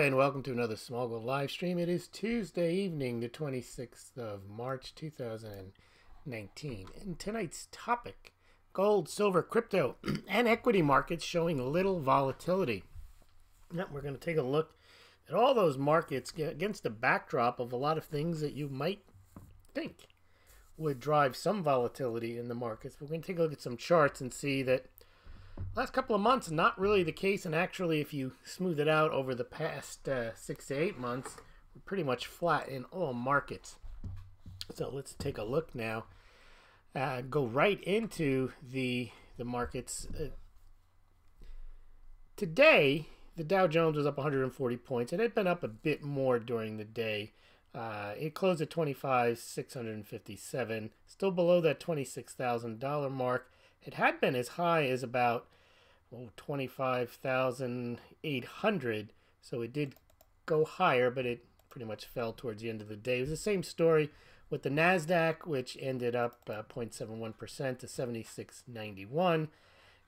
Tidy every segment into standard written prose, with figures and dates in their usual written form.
and welcome to another Smaulgld live stream. It is Tuesday evening, the 26th of March, 2019. And tonight's topic, gold, silver, crypto, and equity markets showing little volatility. Now, we're going to take a look at all those markets against the backdrop of a lot of things that you might think would drive some volatility in the markets. We're going to take a look at some charts and see that last couple of months, not really the case, and actually if you smooth it out over the past 6 to 8 months, we're pretty much flat in all markets. So let's take a look now. Go right into the markets. Today, the Dow Jones was up 140 points. It had been up a bit more during the day. It closed at 25,657, still below that $26,000 mark. It had been as high as about 25,800, so it did go higher, but it pretty much fell towards the end of the day. It was the same story with the NASDAQ, which ended up 0.71% to 7691,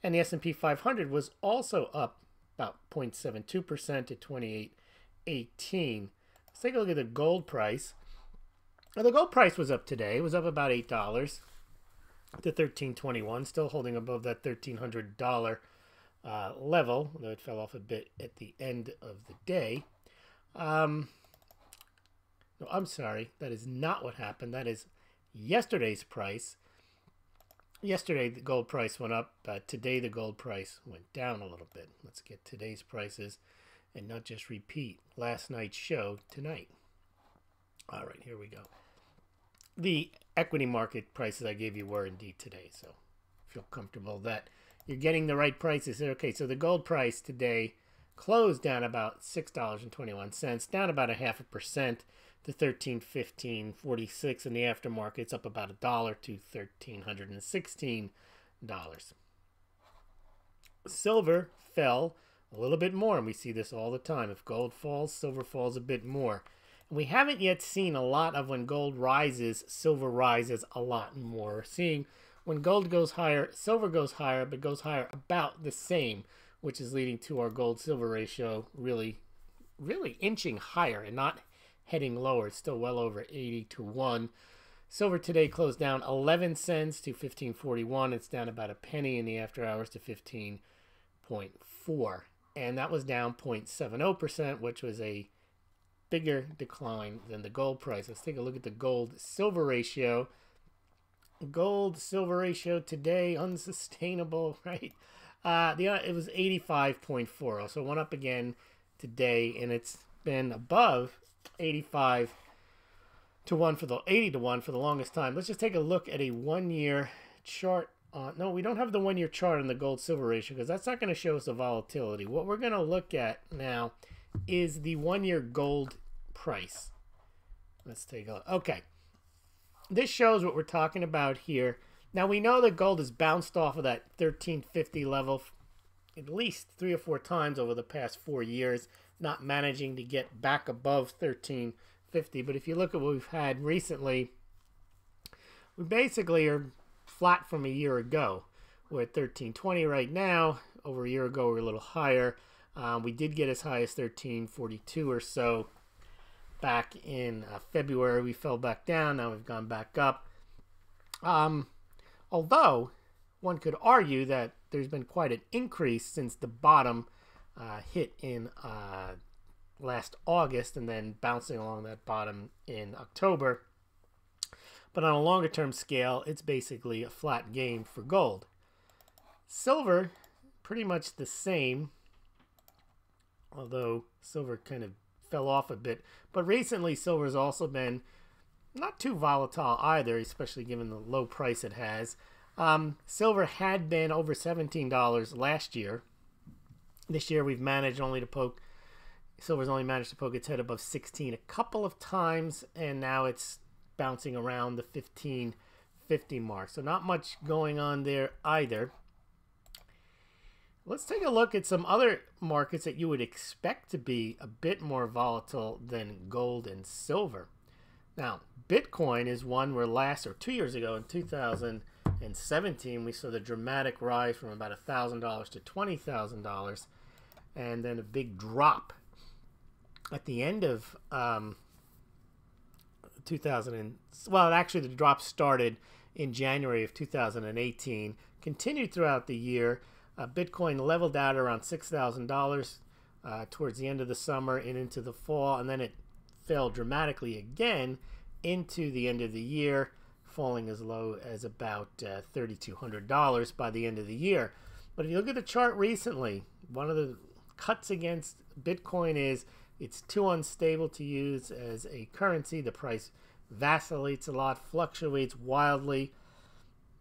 and the S&P 500 was also up about 0.72% to 2818. Let's take a look at the gold price. Now, the gold price was up today. It was up about $8 to $13.21, still holding above that $1,300 level, though it fell off a bit at the end of the day. No, I'm sorry, that is not what happened. That is yesterday's price. Yesterday, the gold price went up. Today, the gold price went down a little bit. Let's get today's prices and not just repeat last night's show tonight. All right, here we go. The equity market prices I gave you were indeed today, so feel comfortable that you're getting the right prices. Okay, so the gold price today closed down about $6.21, down about 0.5% to $13.1546 in the aftermarket. It's up about $1 to $1,316. Silver fell a little bit more, and we see this all the time. If gold falls, silver falls a bit more. We haven't yet seen a lot of when gold rises, silver rises a lot more. We're seeing when gold goes higher, silver goes higher, but goes higher about the same, which is leading to our gold-silver ratio really inching higher and not heading lower. It's still well over 80 to 1. Silver today closed down 11 cents to 15.41. It's down about a penny in the after hours to 15.4. And that was down 0.70%, which was a bigger decline than the gold price. Let's take a look at the gold-silver ratio. Gold-silver ratio today, unsustainable, right? It was 85.40, so it went up again today, and it's been above 85 to 1 for the 80 to 1 for the longest time. Let's just take a look at a 1-year chart. No, we don't have the 1-year chart on the gold-silver ratio because that's not going to show us the volatility. What we're going to look at now is the 1-year gold price. Let's take a look. Okay. This shows what we're talking about here. Now, we know that gold has bounced off of that 1350 level at least 3 or 4 times over the past 4 years, not managing to get back above 1350. But if you look at what we've had recently, we basically are flat from a year ago. We're at 1320 right now. Over a year ago, we were a little higher. We did get as high as 1342 or so back in February. We fell back down. Now we've gone back up. Although one could argue that there's been quite an increase since the bottom hit in last August and then bouncing along that bottom in October. But on a longer term scale, it's basically a flat game for gold. Silver, pretty much the same, although silver kind of fell off a bit. But recently, silver has also been not too volatile either, especially given the low price it has. Silver had been over $17 last year. This year, we've managed only to poke, silver's only managed to poke its head above 16 a couple of times, and now it's bouncing around the 1550 mark. So not much going on there either. Let's take a look at some other markets that you would expect to be a bit more volatile than gold and silver. Now, Bitcoin is one where 2 years ago in 2017, we saw the dramatic rise from about $1,000 to $20,000, and then a big drop at the end of 2000, well, actually the drop started in January of 2018, continued throughout the year. Bitcoin leveled out around $6,000 towards the end of the summer and into the fall, and then it fell dramatically again into the end of the year, falling as low as about $3,200 by the end of the year. But if you look at the chart recently, one of the cuts against Bitcoin is it's too unstable to use as a currency. The price vacillates a lot, fluctuates wildly.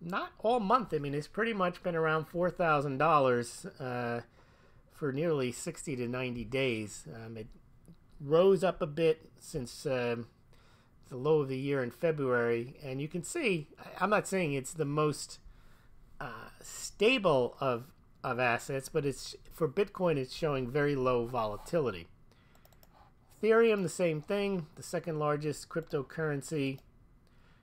Not all month. I mean, it's pretty much been around $4,000 for nearly 60 to 90 days. It rose up a bit since the low of the year in February, and you can see, I'm not saying it's the most stable of assets, but it's for Bitcoin, it's showing very low volatility. Ethereum, the same thing, the second largest cryptocurrency.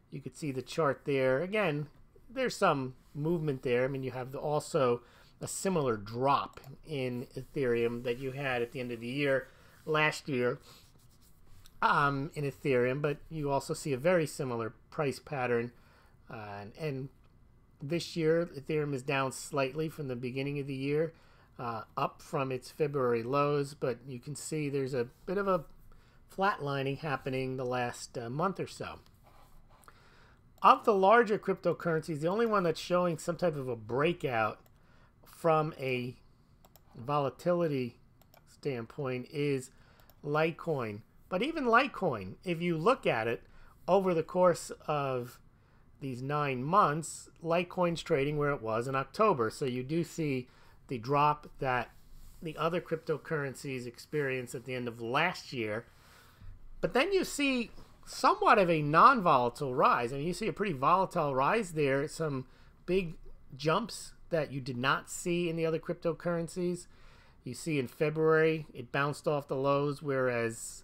You could see the chart there. Again, there's some movement there. I mean, you have also a similar drop in Ethereum that you had at the end of the year last year in Ethereum, but you also see a very similar price pattern. And this year, Ethereum is down slightly from the beginning of the year, up from its February lows, but you can see there's a bit of a flatlining happening the last month or so. Of the larger cryptocurrencies, the only one that's showing some type of a breakout from a volatility standpoint is Litecoin. But even Litecoin, if you look at it over the course of these 9 months, Litecoin's trading where it was in October. So you do see the drop that the other cryptocurrencies experienced at the end of last year. But then you see somewhat of a non-volatile rise. I mean, you see a pretty volatile rise there, some big jumps that you did not see in the other cryptocurrencies. You see in February, it bounced off the lows, whereas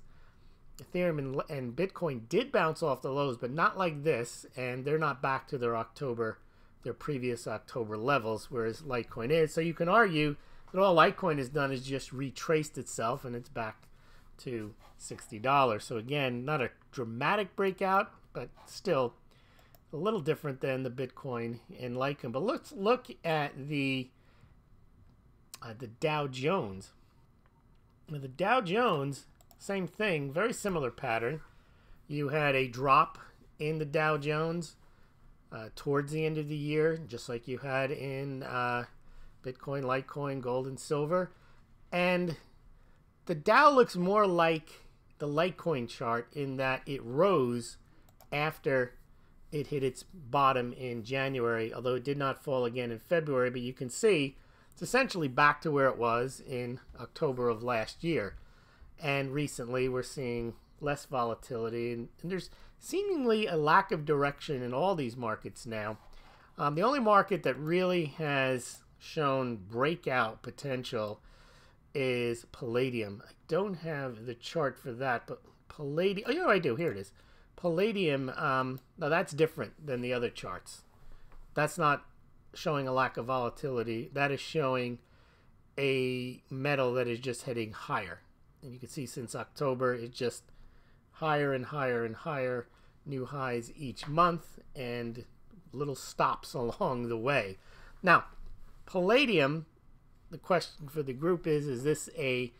Ethereum and Bitcoin did bounce off the lows, but not like this, and they're not back to their previous October levels, whereas Litecoin is. So you can argue that all Litecoin has done is just retraced itself, and it's back to $60. So again, not a dramatic breakout, but still a little different than the Bitcoin and Litecoin. But let's look at the Dow Jones. Now, the Dow Jones, same thing, very similar pattern. You had a drop in the Dow Jones towards the end of the year, just like you had in Bitcoin, Litecoin, gold, and silver. And the Dow looks more like the Litecoin chart in that it rose after it hit its bottom in January, although it did not fall again in February. But you can see it's essentially back to where it was in October of last year. And recently we're seeing less volatility, and there's seemingly a lack of direction in all these markets now. The only market that really has shown breakout potential is Palladium. I don't have the chart for that, but Palladium, oh, yeah, I do. Here it is. Palladium, now that's different than the other charts. That's not showing a lack of volatility. That is showing a metal that is just heading higher. And you can see since October, it's just higher and higher and higher, new highs each month, and little stops along the way. Now, Palladium, the question for the group is this a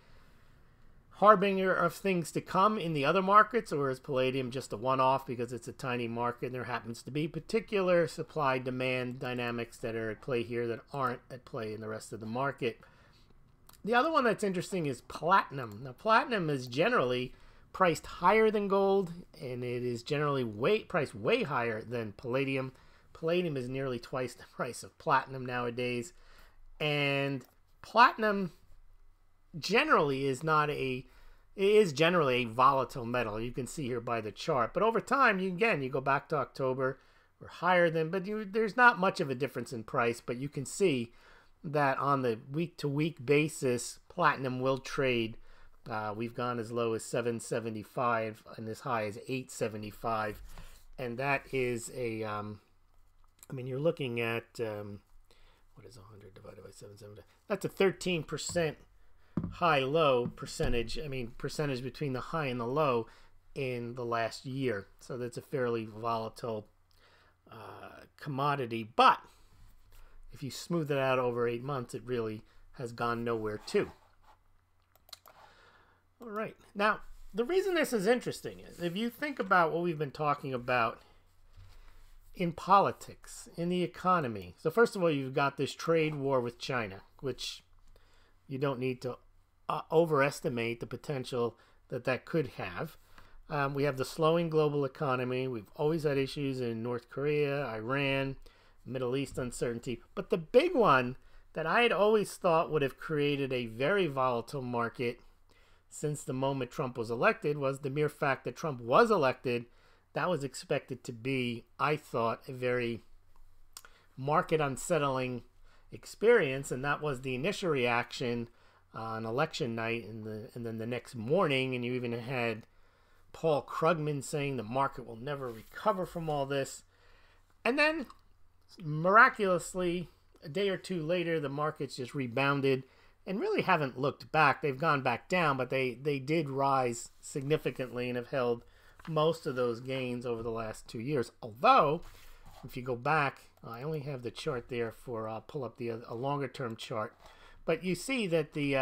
harbinger of things to come in the other markets, or is Palladium just a one-off because it's a tiny market and there happens to be particular supply-demand dynamics that are at play here that aren't at play in the rest of the market? The other one that's interesting is platinum. Now, platinum is generally priced higher than gold, and it is generally priced way higher than palladium. Palladium is nearly twice the price of platinum nowadays, and platinum generally is generally a volatile metal. You can see here by the chart, but over time, you go back to October, we're higher than, but there's not much of a difference in price, but you can see that on the week-to-week basis, platinum will trade. We've gone as low as $7.75 and as high as $8.75, and that is a, I mean, you're looking at, what is 100 divided by 770? That's a 13% high-low percentage. I mean, percentage between the high and the low in the last year. So that's a fairly volatile commodity. But if you smooth it out over 8 months, it really has gone nowhere too. All right. Now, the reason this is interesting is if you think about what we've been talking about in politics, in the economy. So first of all, you've got this trade war with China, which you don't need to overestimate the potential that that could have. We have the slowing global economy. We've always had issues in North Korea, Iran, Middle East uncertainty. But the big one that I had always thought would have created a very volatile market since the moment Trump was elected was the mere fact that Trump was elected. That was expected to be, I thought, a very market unsettling experience, and that was the initial reaction on election night and then the next morning, and you even had Paul Krugman saying the market will never recover from all this. And then, miraculously, a day or two later, the markets just rebounded and really haven't looked back. They've gone back down, but they did rise significantly and have held most of those gains over the last 2 years. Although, if you go back, I only have the chart there for, I'll pull up a longer term chart. But you see that the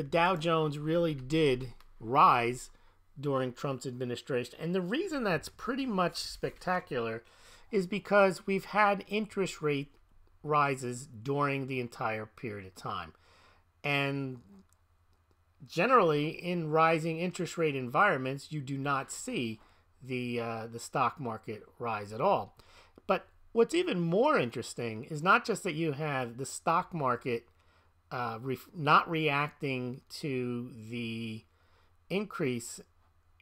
Dow Jones really did rise during Trump's administration. And the reason that's pretty much spectacular is because we've had interest rate rises during the entire period of time. And generally, in rising interest rate environments, you do not see the stock market rise at all. But what's even more interesting is not just that you have the stock market not reacting to the increase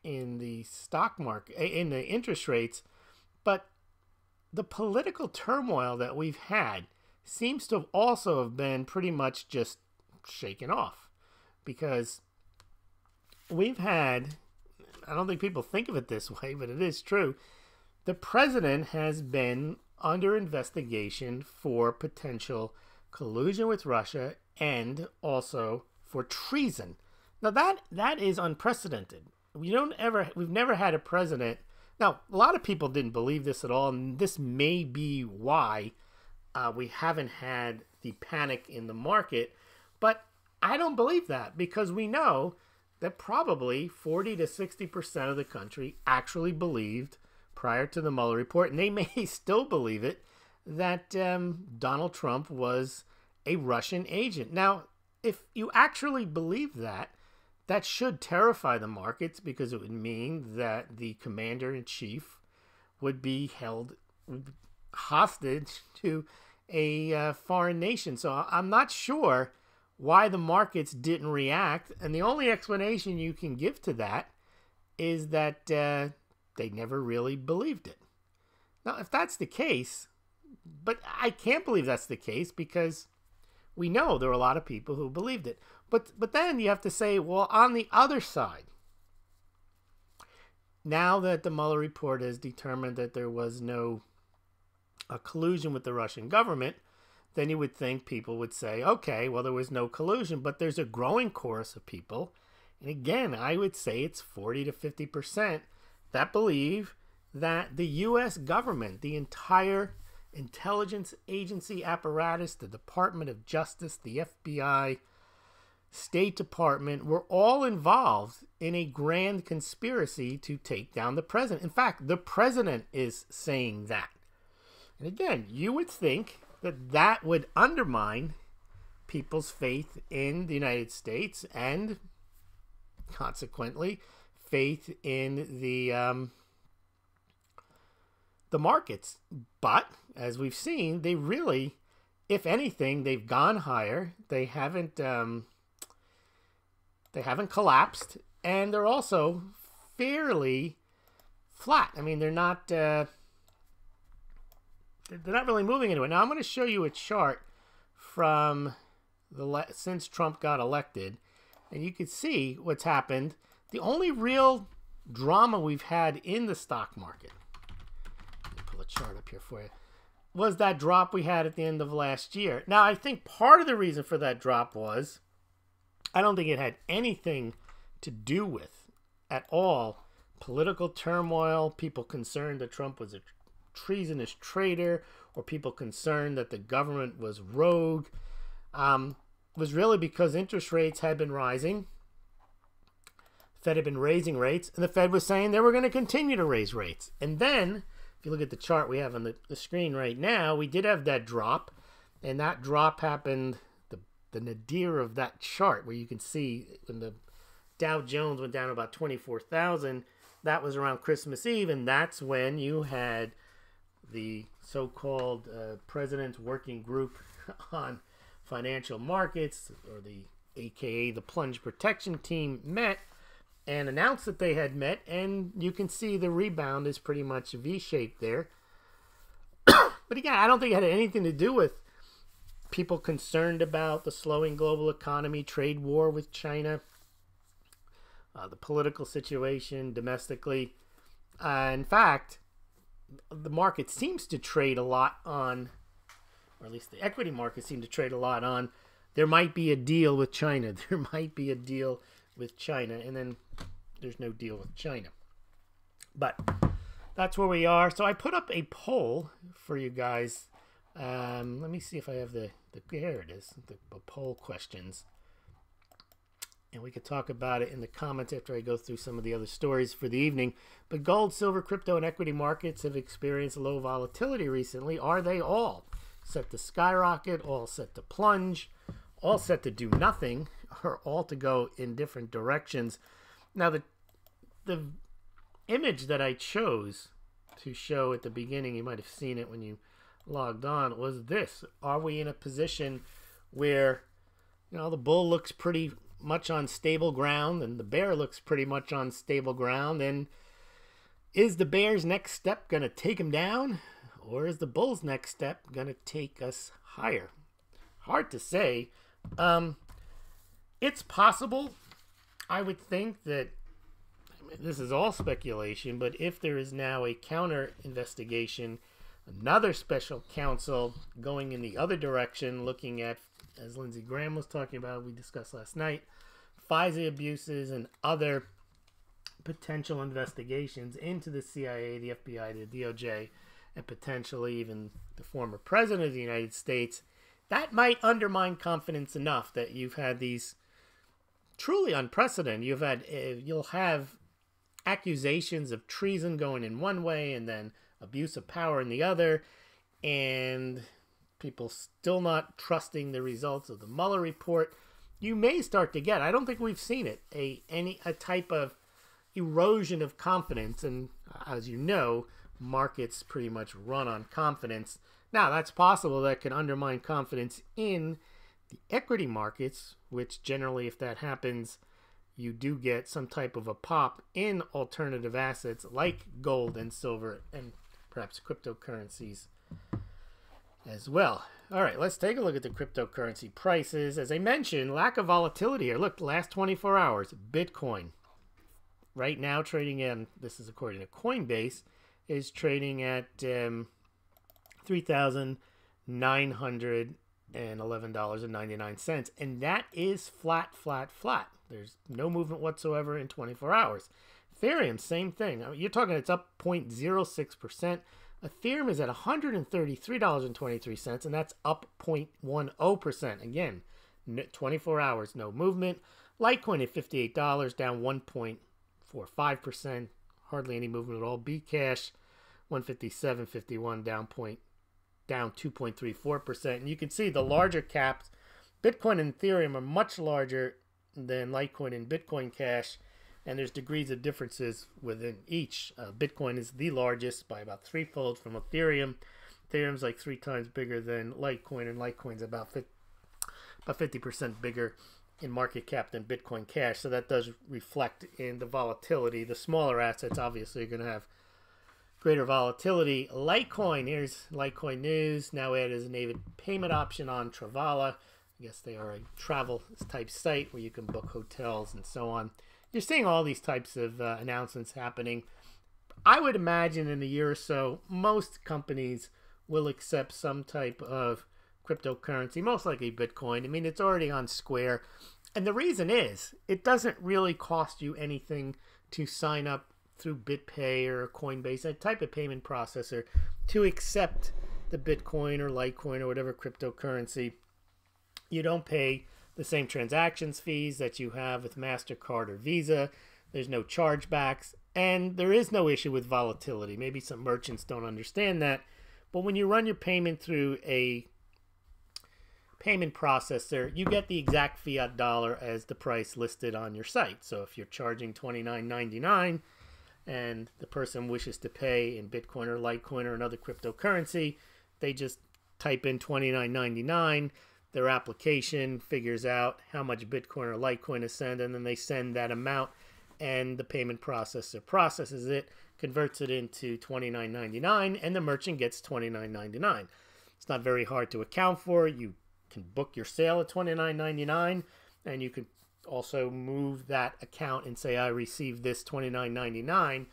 in the stock market, in the interest rates, but the political turmoil that we've had seems to also have been pretty much just shaken off. Because we've had, I don't think people think of it this way, but it is true, the president has been under investigation for potential collusion with Russia and also for treason. Now that is unprecedented. We've never had a president. Now, a lot of people didn't believe this at all, and this may be why we haven't had the panic in the market, but I don't believe that, because we know that probably 40 to 60% of the country actually believed prior to the Mueller report, and they may still believe it, that Donald Trump was a Russian agent. Now, if you actually believe that, that should terrify the markets, because it would mean that the commander-in-chief would be held hostage to a foreign nation. So I'm not sure why the markets didn't react, and the only explanation you can give to that is that they never really believed it. Now, if that's the case, but I can't believe that's the case, because we know there were a lot of people who believed it. But then you have to say, well, on the other side, now that the Mueller report has determined that there was no collusion with the Russian government, then you would think people would say, okay, well, there was no collusion, but there's a growing chorus of people, and again, I would say it's 40 to 50%, that believe that the U.S. government, the entire intelligence agency apparatus, the Department of Justice, the FBI, State Department, were all involved in a grand conspiracy to take down the president. In fact, the president is saying that. And again, you would think that that would undermine people's faith in the United States and consequently faith in the markets. But as we've seen, they really, if anything, they've gone higher. They haven't collapsed, and they're also fairly flat. I mean, they're not really moving anywhere. Now, I'm going to show you a chart from since Trump got elected, and you can see what's happened. The only real drama we've had in the stock market, let me pull a chart up here for you, was that drop we had at the end of last year. Now, I think part of the reason for that drop was, I don't think it had anything to do with, at all, political turmoil, people concerned that Trump was a treasonous traitor, or people concerned that the government was rogue. Was really because interest rates had been rising. Fed had been raising rates, and the Fed was saying they were going to continue to raise rates. And then, if you look at the chart we have on the screen right now, we did have that drop, and that drop happened, the nadir of that chart, where you can see when the Dow Jones went down about 24,000, that was around Christmas Eve, and that's when you had the so-called President's Working Group on Financial Markets, or the AKA the Plunge Protection Team, met and announced that they had met, and you can see the rebound is pretty much V-shaped there. But again, I don't think it had anything to do with people concerned about the slowing global economy, trade war with China, the political situation domestically. In fact, the market seems to trade a lot on, or at least the equity market seemed to trade a lot on, there might be a deal with China. There might be a deal with China, and then there's no deal with China. But that's where we are. So I put up a poll for you guys. Let me see if I have there it is, the poll questions. And we could talk about it in the comments after I go through some of the other stories for the evening. But gold, silver, crypto, and equity markets have experienced low volatility recently. Are they all set to skyrocket, all set to plunge, all set to do nothing, or all to go in different directions? Now, the image that I chose to show at the beginning, you might have seen it when you logged on, was this. Are we in a position where, the bull looks pretty much on stable ground and the bear looks pretty much on stable ground, and is the bear's next step going to take him down, or is the bull's next step going to take us higher? Hard to say. It's possible. I would think that, this is all speculation, but if there is now a counter investigation, another special counsel going in the other direction, looking at, as Lindsey Graham was talking about, we discussed last night, FISA abuses and other potential investigations into the CIA, the FBI, the DOJ, and potentially even the former president of the United States, that might undermine confidence enough that you've had these truly unprecedented. You'll have accusations of treason going in one way and then abuse of power in the other, and people still not trusting the results of the Mueller report. You may start to get, I don't think we've seen it, a type of erosion of confidence. And as you know, markets pretty much run on confidence. Now, that's possible. That can undermine confidence in the equity markets, which generally, if that happens, you do get some type of a pop in alternative assets like gold and silver and perhaps cryptocurrencies as well. All right, let's take a look at the cryptocurrency prices. As I mentioned, lack of volatility here. Look, the last 24 hours, Bitcoin right now trading in, this is according to Coinbase, is trading at $3,911.99. And that is flat. There's no movement whatsoever in 24 hours. Ethereum, same thing. You're talking it's up 0.06%. Ethereum is at $133.23, and that's up 0.10%. Again, 24 hours, no movement. Litecoin at $58, down 1.45%. Hardly any movement at all. Bcash, 157.51, down 2.34%. And you can see the larger caps, Bitcoin and Ethereum, are much larger than Litecoin and Bitcoin Cash, and there's degrees of differences within each. Bitcoin is the largest by about threefold from Ethereum. Ethereum's like 3 times bigger than Litecoin, and Litecoin's about 50% bigger in market cap than Bitcoin Cash. So that does reflect in the volatility. The smaller assets obviously are going to have greater volatility. Litecoin, here's Litecoin news. Now added as a native payment option on Travala. I guess they are a travel type site where you can book hotels and so on. You're seeing all these types of announcements happening. I would imagine in a year or so, most companies will accept some type of cryptocurrency, most likely Bitcoin. I mean, it's already on Square. And the reason is, it doesn't really cost you anything to sign up through BitPay or Coinbase, a type of payment processor, to accept the Bitcoin or Litecoin or whatever cryptocurrency. You don't pay the same transactions fees that you have with MasterCard or Visa. There's no chargebacks, and there is no issue with volatility. Maybe some merchants don't understand that, but when you run your payment through a payment processor, you get the exact fiat dollar as the price listed on your site. So if you're charging $29.99 and the person wishes to pay in Bitcoin or Litecoin or another cryptocurrency, they just type in $29.99. Their application figures out how much Bitcoin or Litecoin to send, and then they send that amount, and the payment processor processes it, converts it into $29.99, and the merchant gets $29.99. It's not very hard to account for. You can book your sale at $29.99, and you can also move that account and say, I received this $29.99,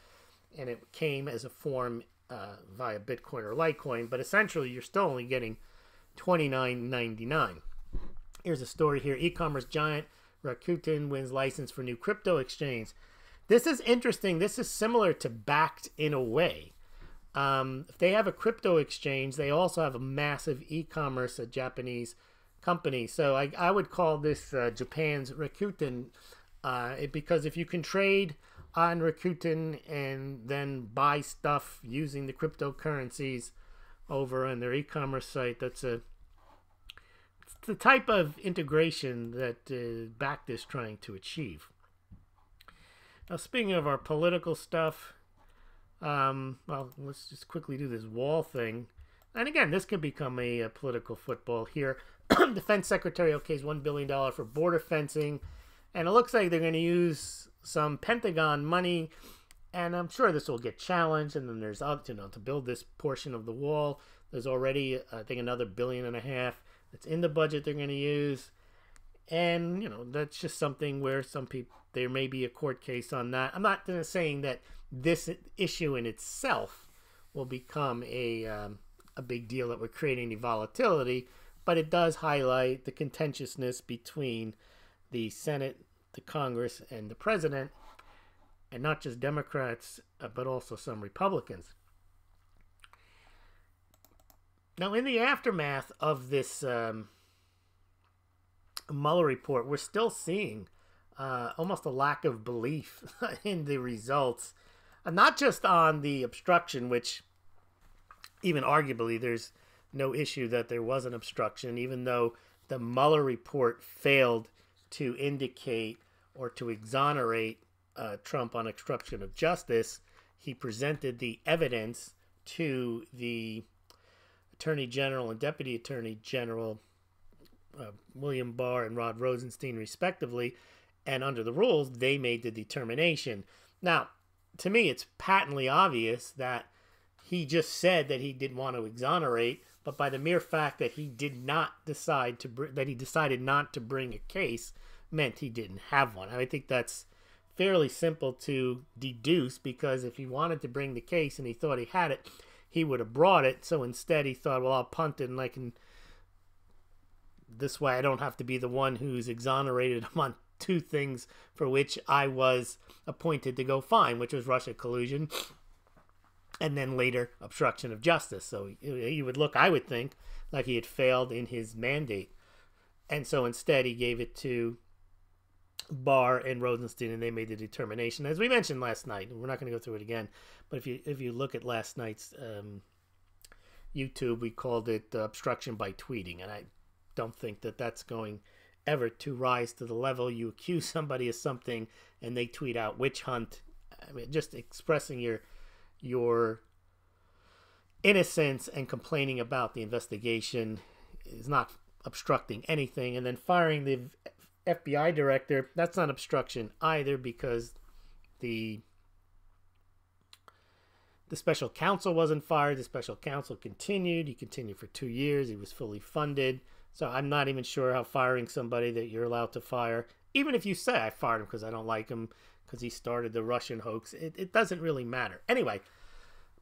and it came as a form via Bitcoin or Litecoin, but essentially you're still only getting $29.99. Here's a story here. E-commerce giant Rakuten wins license for new crypto exchange. This is interesting. This is similar to Bakkt in a way. If they have a crypto exchange, they also have a massive e-commerce, a Japanese company. So I would call this Japan's Rakuten, because if you can trade on Rakuten and then buy stuff using the cryptocurrencies over on their e-commerce site, it's the type of integration that Bakkt is trying to achieve. Now, speaking of our political stuff, well, let's just quickly do this wall thing. And again, this could become a political football here. Defense Secretary okays $1 billion for border fencing. And it looks like they're going to use some Pentagon money. And I'm sure this will get challenged. And then there's other, to build this portion of the wall. There's already, I think, another $1.5 billion that's in the budget they're going to use. And, that's just something where some people, there may be a court case on that. I'm not saying that this issue in itself will become a big deal that we're creating any volatility, but it does highlight the contentiousness between the Senate, the Congress, and the President, and not just Democrats, but also some Republicans. Now, in the aftermath of this Mueller report, we're still seeing almost a lack of belief in the results, not just on the obstruction, which even arguably there's no issue that there was an obstruction, even though the Mueller report failed to indicate or to exonerate Trump on obstruction of justice. He presented the evidence to the Attorney General and Deputy Attorney General William Barr and Rod Rosenstein, respectively, and under the rules, they made the determination. Now, to me, it's patently obvious that he just said that he didn't want to exonerate, but by the mere fact that he did not decide to that he decided not to bring a case meant he didn't have one. I think that's fairly simple to deduce, because if he wanted to bring the case and he thought he had it, he would have brought it. So instead he thought, well, I'll punt it, and I can, this way I don't have to be the one who's exonerated him on two things for which I was appointed to go find, which was Russia collusion and then later obstruction of justice. So he would look, I would think, like he had failed in his mandate. And so instead he gave it to Barr and Rosenstein, and they made the determination. As we mentioned last night, we're not going to go through it again, but if you look at last night's YouTube, we called it obstruction by tweeting, and I don't think that that's going ever to rise to the level you accuse somebody of something and they tweet out witch hunt. I mean, just expressing your innocence and complaining about the investigation is not obstructing anything. And then firing the FBI director, that's not obstruction either, because the special counsel wasn't fired. The special counsel continued. He continued for 2 years. He was fully funded. So I'm not even sure how firing somebody that you're allowed to fire, even if you say I fired him because I don't like him because he started the Russian hoax, it doesn't really matter. Anyway,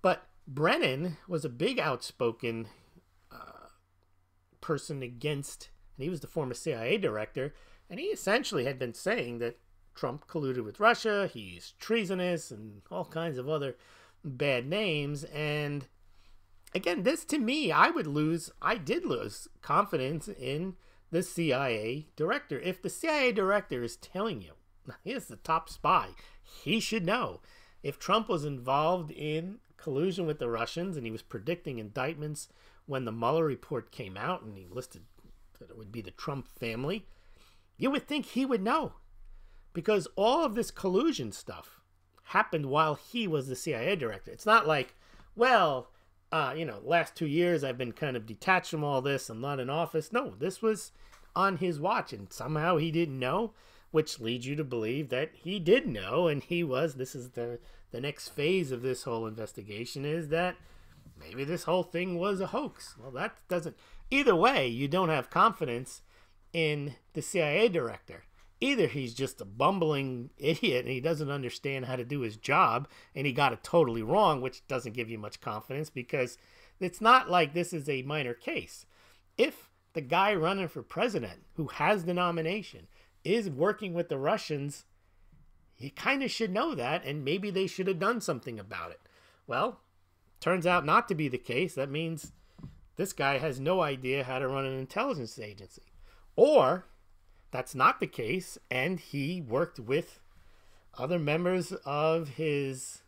but Brennan was a big outspoken person against, and he was the former CIA director, and he essentially had been saying that Trump colluded with Russia, he's treasonous, and all kinds of other bad names. And again, this to me, I did lose confidence in the CIA director. If the CIA director is telling you, he is the top spy, he should know. If Trump was involved in collusion with the Russians and he was predicting indictments when the Mueller report came out and he listed that it would be the Trump family, you would think he would know. Because all of this collusion stuff happened while he was the CIA director. It's not like, well, last 2 years I've been kind of detached from all this. I'm not in office. No, this was on his watch, and somehow he didn't know, which leads you to believe that he did know, and this is the next phase of this whole investigation, is that maybe this whole thing was a hoax. Well, that doesn't... Either way, you don't have confidence in the CIA director. Either he's just a bumbling idiot and he doesn't understand how to do his job and he got it totally wrong, which doesn't give you much confidence, because it's not like this is a minor case. If the guy running for president who has the nomination is working with the Russians, you kind of should know that, and maybe they should have done something about it. Well, turns out not to be the case. That means this guy has no idea how to run an intelligence agency. Or that's not the case, and he worked with other members of his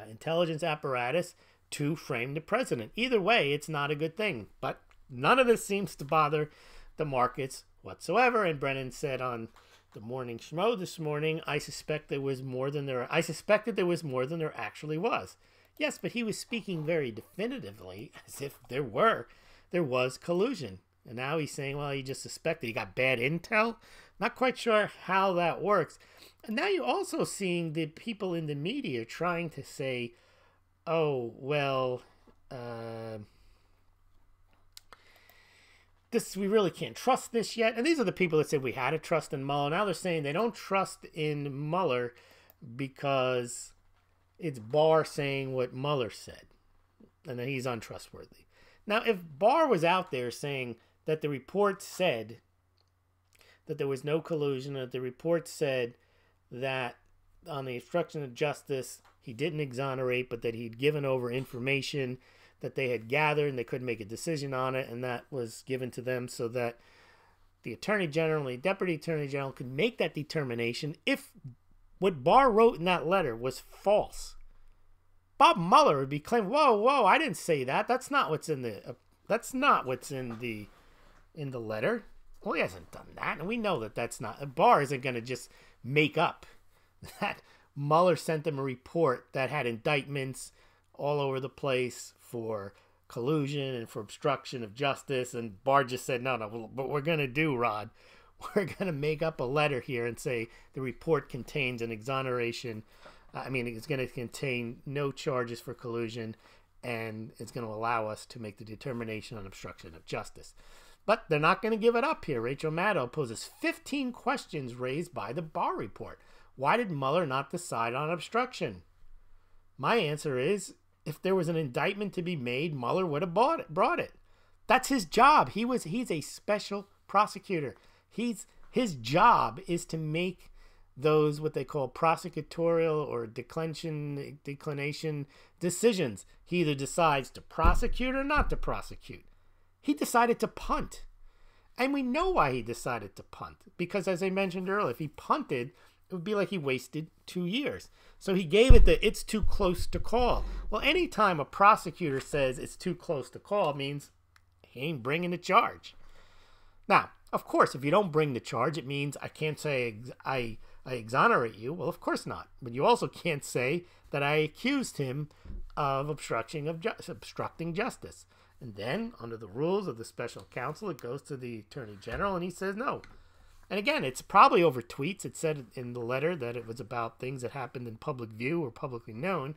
intelligence apparatus to frame the president. Either way, it's not a good thing. But none of this seems to bother the markets whatsoever. And Brennan said on the morning schmo this morning, I suspected there was more than there actually was. Yes, but he was speaking very definitively, as if there was collusion. And now he's saying, well, he just suspected. He got bad intel. Not quite sure how that works. And now you're also seeing the people in the media trying to say, oh, well, we really can't trust this yet. And these are the people that said we had to trust in Mueller. Now they're saying they don't trust in Mueller because it's Barr saying what Mueller said, and that he's untrustworthy. Now, if Barr was out there saying that the report said that there was no collusion, that the report said that on the obstruction of justice, he didn't exonerate, but that he'd given over information that they had gathered and they couldn't make a decision on it, and that was given to them so that the Attorney General and the Deputy Attorney General could make that determination. If what Barr wrote in that letter was false, Bob Mueller would be claiming, whoa, I didn't say that. That's not what's in the letter. Well, he hasn't done that, and we know that that's not. Barr isn't going to just make up that Mueller sent them a report that had indictments all over the place for collusion and for obstruction of justice, and Barr just said, no, what we're going to do, Rod, we're going to make up a letter here and say the report contains an exoneration. It's going to contain no charges for collusion, and it's going to allow us to make the determination on obstruction of justice. But they're not going to give it up here. Rachel Maddow poses 15 questions raised by the Barr report. Why did Mueller not decide on obstruction? My answer is, if there was an indictment to be made, Mueller would have brought it. That's his job. He's a special prosecutor. His job is to make those what they call prosecutorial or declination decisions. He either decides to prosecute or not to prosecute. He decided to punt. And we know why he decided to punt. Because as I mentioned earlier, if he punted, it would be like he wasted 2 years. So he gave it the it's too close to call. Well, anytime a prosecutor says it's too close to call, it means he ain't bringing the charge. Now, of course, if you don't bring the charge, it means I can't say I exonerate you. Well, of course not. But you also can't say that I accused him of obstructing justice. And then, under the rules of the special counsel, it goes to the Attorney General, and he says no. And again, it's probably over tweets. It said in the letter that it was about things that happened in public view or publicly known.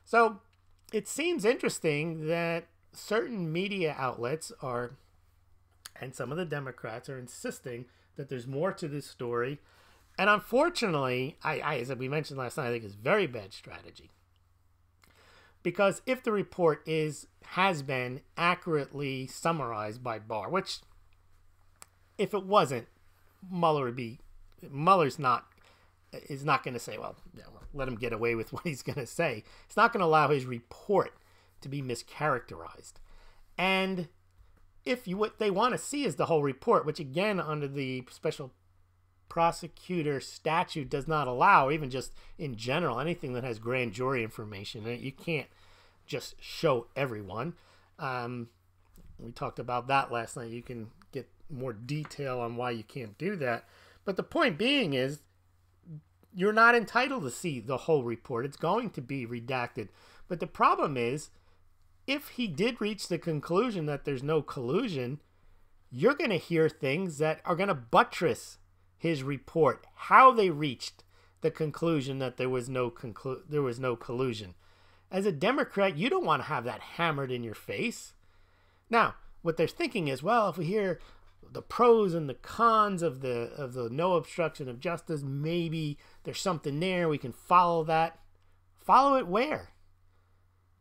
So it seems interesting that certain media outlets are, and some of the Democrats are insisting that there's more to this story. And unfortunately, as we mentioned last night, I think it's very bad strategy. Because if the report has been accurately summarized by Barr, which if it wasn't, Mueller's not going to say, well, let him get away with what he's going to say. It's not going to allow his report to be mischaracterized. And if what they want to see is the whole report, which again, under the special prosecutor statute does not allow, or even just in general, anything that has grand jury information, you can't just show everyone. We talked about that last night. You can get more detail on why you can't do that. But the point being is, you're not entitled to see the whole report. It's going to be redacted. But the problem is, if he did reach the conclusion that there's no collusion, you're going to hear things that are going to buttress his report, how they reached the conclusion that there was no collusion. As a Democrat, you don't want to have that hammered in your face. Now, what they're thinking is, well, if we hear the pros and the cons of the no obstruction of justice, maybe there's something there, we can follow that. Follow it where?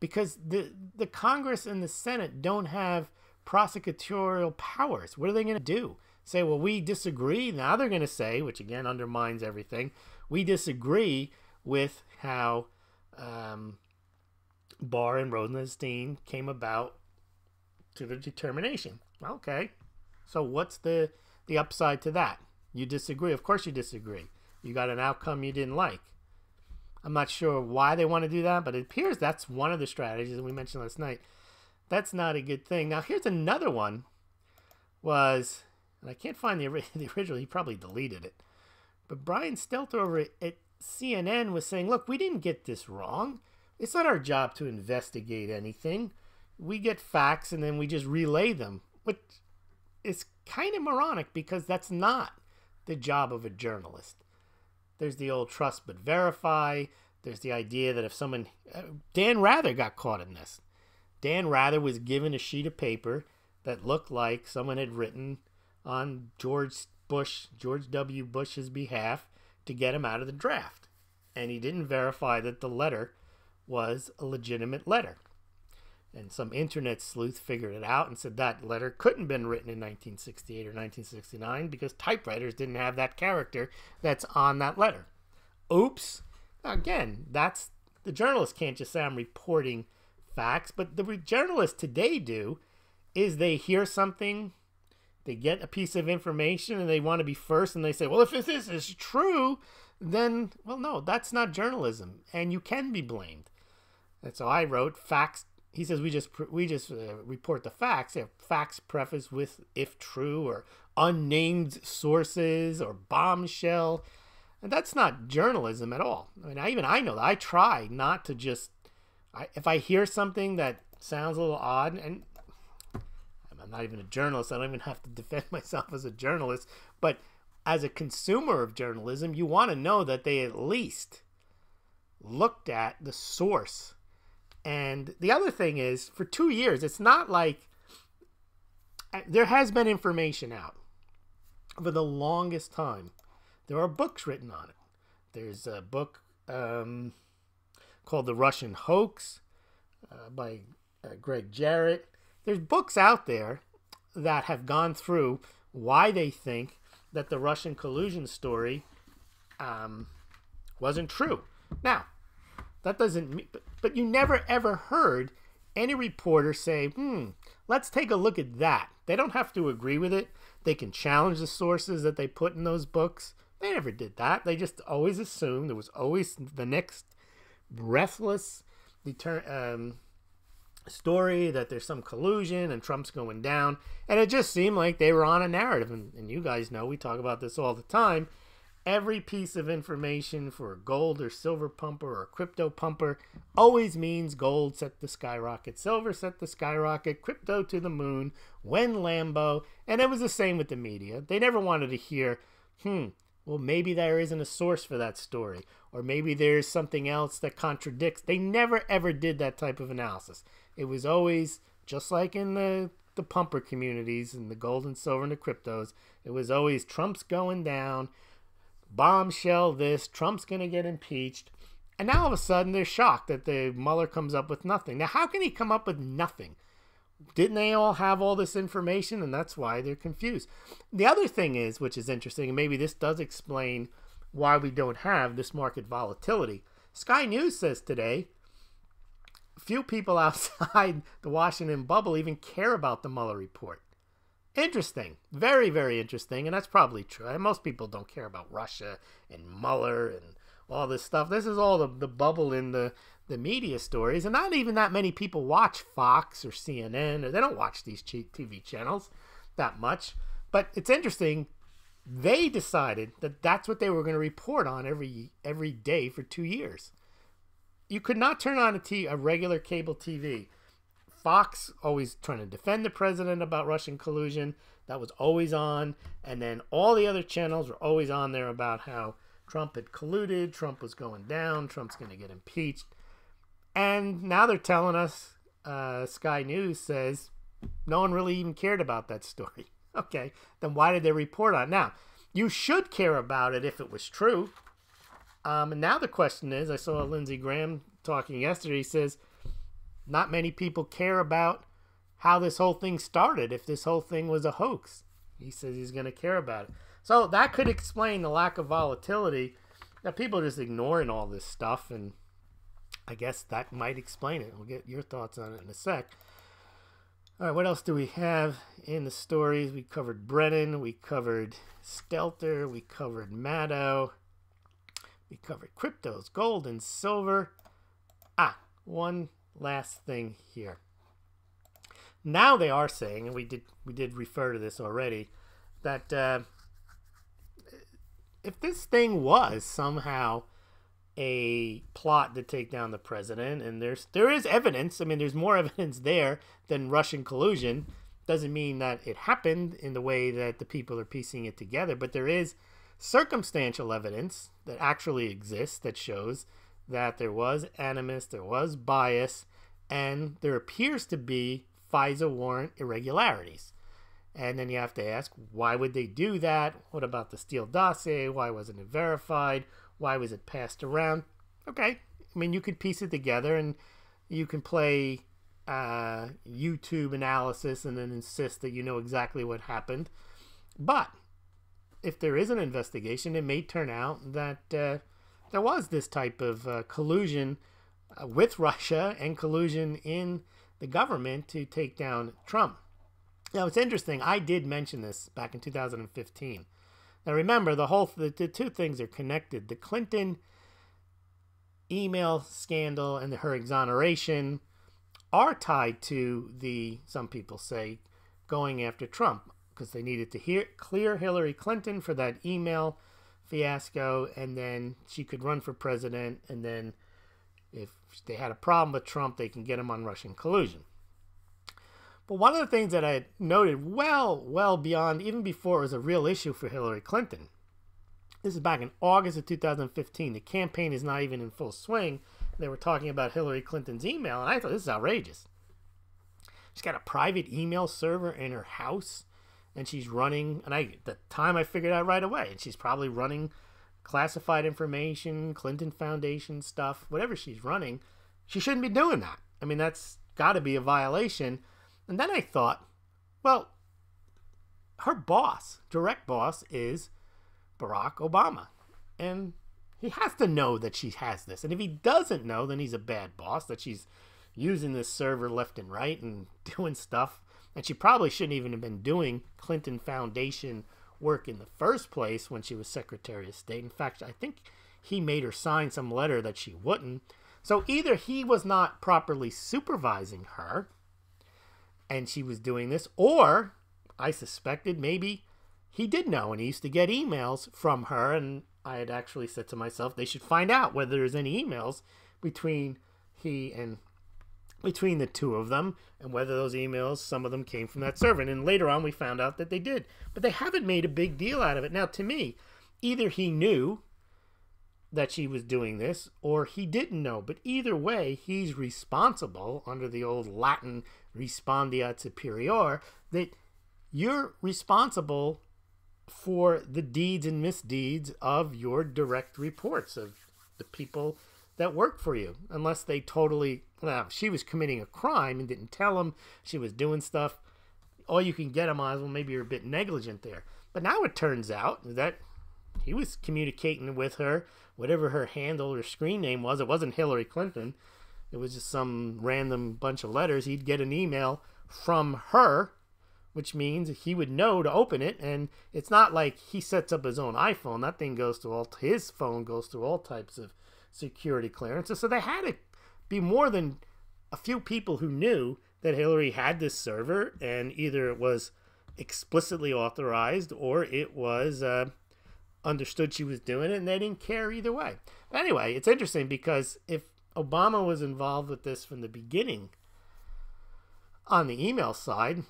Because the Congress and the Senate don't have prosecutorial powers. What are they going to do? Say, well, we disagree. Now they're going to say, which again undermines everything, we disagree with how Barr and Rosenstein came about to the determination. Okay, so what's the upside to that? You disagree. Of course you disagree. You got an outcome you didn't like. I'm not sure why they want to do that, but it appears that's one of the strategies that we mentioned last night. That's not a good thing. Now, here's another one. And I can't find the original. He probably deleted it. But Brian Stelter over at CNN was saying, look, we didn't get this wrong. It's not our job to investigate anything. We get facts and then we just relay them. Which is kind of moronic because that's not the job of a journalist. There's the old trust but verify. There's the idea that if someone... Dan Rather got caught in this. Dan Rather was given a sheet of paper that looked like someone had written on George W. Bush's behalf to get him out of the draft. And he didn't verify that the letter was a legitimate letter. And some internet sleuth figured it out and said that letter couldn't have been written in 1968 or 1969 because typewriters didn't have that character that's on that letter. Oops. Now again, the journalist can't just say I'm reporting facts, but the journalists today do is they hear something, they get a piece of information and they want to be first and they say, well, if this is true, then, well, no, that's not journalism and you can be blamed. And so I wrote facts. He says we just report the facts. Facts prefaced with if true or unnamed sources or bombshell. And that's not journalism at all. I mean, I know that. I try not to just... if I hear something that sounds a little odd, and I'm not even a journalist, I don't even have to defend myself as a journalist, but as a consumer of journalism, you want to know that they at least looked at the source. And the other thing is, for 2 years, it's not like there has been information out for the longest time. There are books written on it. There's a book called The Russian Hoax by Greg Jarrett. There's books out there that have gone through why they think that the Russian collusion story wasn't true. Now, that doesn't mean, but you never ever heard any reporter say, let's take a look at that. They don't have to agree with it. They can challenge the sources that they put in those books. They never did that. They just always assumed there was always the next breathless story that there's some collusion and Trump's going down. And it just seemed like they were on a narrative. And you guys know, we talk about this all the time. Every piece of information for a gold or silver pumper or crypto pumper always means gold set the skyrocket, silver set the skyrocket, crypto to the moon, when Lambo. And it was the same with the media. They never wanted to hear, well, maybe there isn't a source for that story, or maybe there's something else that contradicts. They never ever did that type of analysis. It was always, just like in the pumper communities and the gold and silver and the cryptos, it was always Trump's going down, bombshell this, Trump's going to get impeached. And now all of a sudden they're shocked that the Mueller comes up with nothing. Now, how can he come up with nothing? Didn't they all have all this information? And that's why they're confused. The other thing is, which is interesting, and maybe this does explain why we don't have this market volatility. Sky News says today, few people outside the Washington bubble even care about the Mueller report. Interesting. Very, very interesting. And that's probably true. Most people don't care about Russia and Mueller and all this stuff. This is all the bubble in the media stories. And not even that many people watch Fox or CNN, or they don't watch these TV channels that much. But it's interesting. They decided that that's what they were going to report on every day for 2 years. You could not turn on a regular cable TV. Fox always trying to defend the president about Russian collusion. That was always on. And then all the other channels were always on there about how Trump had colluded, Trump was going down, Trump's going to get impeached. And now they're telling us, Sky News says, no one really even cared about that story. Okay, then why did they report on it? Now, you should care about it if it was true. And now the question is, I saw Lindsey Graham talking yesterday, he says, not many people care about how this whole thing started, if this whole thing was a hoax. He says he's going to care about it. So that could explain the lack of volatility, that people are just ignoring all this stuff, and I guess that might explain it. We'll get your thoughts on it in a sec. All right, what else do we have in the stories? We covered Brennan, we covered Stelter, we covered Maddow, we covered cryptos, gold and silver. One last thing here. Now they are saying, and we did refer to this already, that if this thing was somehow a plot to take down the president, and there is evidence, I mean, there's more evidence there than Russian collusion, doesn't mean that it happened in the way that the people are piecing it together, but there is circumstantial evidence that actually exists that shows that there was animus, there was bias, and there appears to be FISA warrant irregularities. And then you have to ask, why would they do that? What about the Steele dossier? Why wasn't it verified? Why was it passed around? Okay, I mean, you could piece it together and you can play YouTube analysis and then insist that you know exactly what happened. But if there is an investigation, it may turn out that there was this type of collusion with Russia and collusion in the government to take down Trump. Now, it's interesting. I did mention this back in 2015. Now, remember, the two things are connected. The Clinton email scandal and her exoneration are tied to some people say, going after Trump, because they needed to clear Hillary Clinton for that email fiasco, and then she could run for president, and then if they had a problem with Trump, they can get him on Russian collusion. But one of the things that I had noted well beyond, even before it was a real issue for Hillary Clinton, this is back in August of 2015. The campaign is not even in full swing. They were talking about Hillary Clinton's email, and I thought, this is outrageous. She's got a private email server in her house, and she's running, and at the time I figured out right away, and she's probably running classified information, Clinton Foundation stuff, whatever she's running. She shouldn't be doing that. I mean, that's got to be a violation. And then I thought, well, her boss, direct boss, is Barack Obama. And he has to know that she has this. And if he doesn't know, then he's a bad boss, that she's using this server left and right and doing stuff. And she probably shouldn't even have been doing Clinton Foundation work in the first place when she was Secretary of State. In fact, I think he made her sign some letter that she wouldn't. So either he was not properly supervising her, and she was doing this, or I suspected maybe he did know, and he used to get emails from her, and I had actually said to myself, they should find out whether there's any emails between the two of them, and whether those emails, some of them came from that server. And later on, we found out that they did. But they haven't made a big deal out of it. Now, to me, either he knew that she was doing this, or he didn't know. But either way, he's responsible, under the old Latin respondeat superior, that you're responsible for the deeds and misdeeds of your direct reports, of the people that worked for you, unless they totally, well, she was committing a crime and didn't tell him she was doing stuff. All you can get them on is, well, maybe you're a bit negligent there. But now it turns out that he was communicating with her, whatever her handle or screen name was. It wasn't Hillary Clinton. It was just some random bunch of letters. He'd get an email from her, which means he would know to open it. And it's not like he sets up his own iPhone. That thing goes through his phone goes through all types of security clearances. So there had to be more than a few people who knew that Hillary had this server, and either it was explicitly authorized or it was understood she was doing it, and they didn't care either way. But anyway, it's interesting because if Obama was involved with this from the beginning on the email side,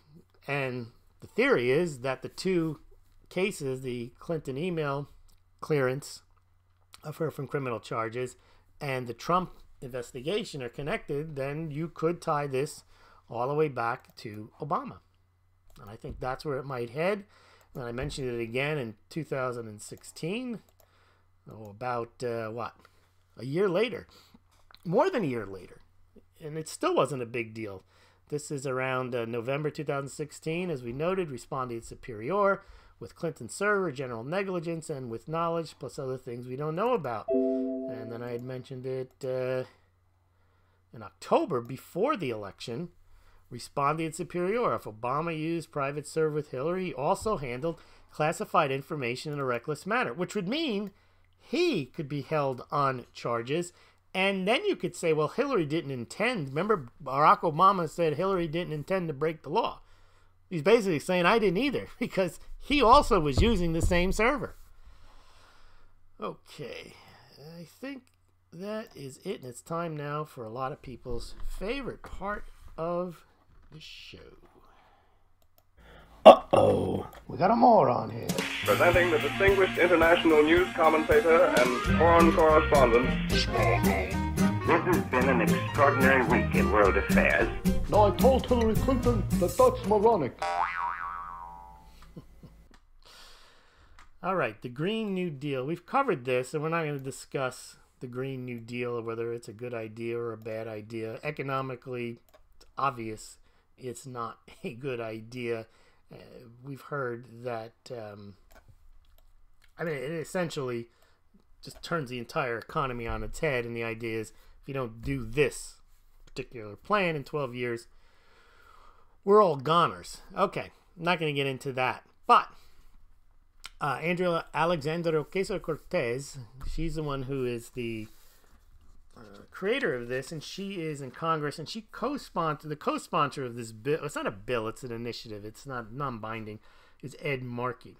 and the theory is that the two cases, the Clinton email clearance of her from criminal charges and the Trump investigation are connected, then you could tie this all the way back to Obama. And I think that's where it might head. And I mentioned it again in 2016. About, a year later. More than a year later. And it still wasn't a big deal. This is around November 2016. As we noted, respondeat superior with Clinton server, general negligence, and with knowledge, plus other things we don't know about. And then I had mentioned it in October before the election. Respondeat superior. If Obama used private server with Hillary, he also handled classified information in a reckless manner, which would mean he could be held on charges. And then you could say, well, Hillary didn't intend. Remember, Barack Obama said Hillary didn't intend to break the law. He's basically saying I didn't either, because he also was using the same server. Okay, I think that is it. And it's time now for a lot of people's favorite part of the show. Uh-oh, we got a moron here. Presenting the distinguished international news commentator and foreign correspondent, Smaulgld. This has been an extraordinary week in world affairs. No, I told Hillary Clinton that that's moronic. All right, the Green New Deal. We've covered this, and we're not going to discuss the Green New Deal or whether it's a good idea or a bad idea. Economically, it's obvious it's not a good idea. We've heard that, it essentially just turns the entire economy on its head, and the idea is if you don't do this particular plan in 12 years, we're all goners. Okay, I'm not going to get into that. But Andrea Alexandra Ocasio-Cortez, she's the one who is the creator of this, and she is in Congress, and she the co-sponsor of this bill. It's not a bill, it's an initiative. It's not non-binding. Is Ed Markey.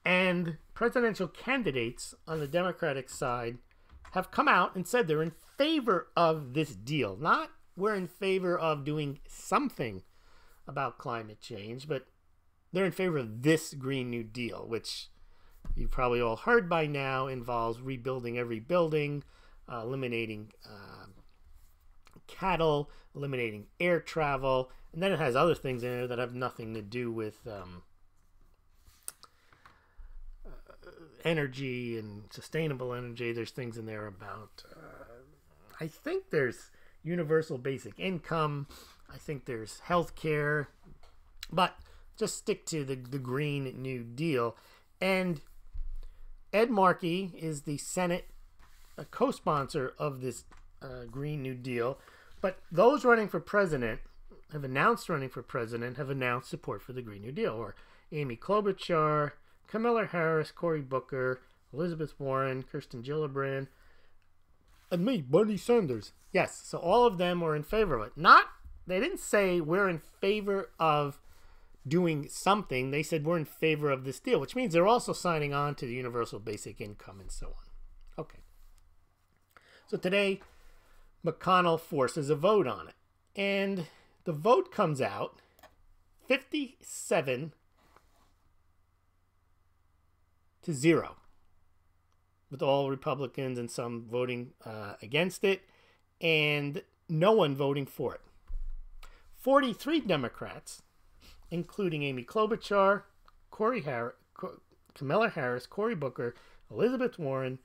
And presidential candidates on the Democratic side have come out and said they're in favor of this deal. Not we're in favor of doing something about climate change, but they're in favor of this Green New Deal, which you've probably all heard by now involves rebuilding every building, eliminating cattle, eliminating air travel, and then it has other things in there that have nothing to do with energy and sustainable energy. There's things in there about, I think there's universal basic income, I think there's health care, but just stick to the Green New Deal. And Ed Markey is the Senate co-sponsor of this Green New Deal, but those running for president have announced support for the Green New Deal, or Amy Klobuchar, Kamala Harris, Cory Booker, Elizabeth Warren, Kirsten Gillibrand, and me, Bernie Sanders. Yes, so all of them were in favor of it. They didn't say we're in favor of doing something. They said we're in favor of this deal, which means they're also signing on to the universal basic income and so on. Okay. So today, McConnell forces a vote on it. And the vote comes out 57-0, with all Republicans and some voting against it, and no one voting for it. 43 Democrats, including Amy Klobuchar, Kamala Harris, Cory Booker, Elizabeth Warren,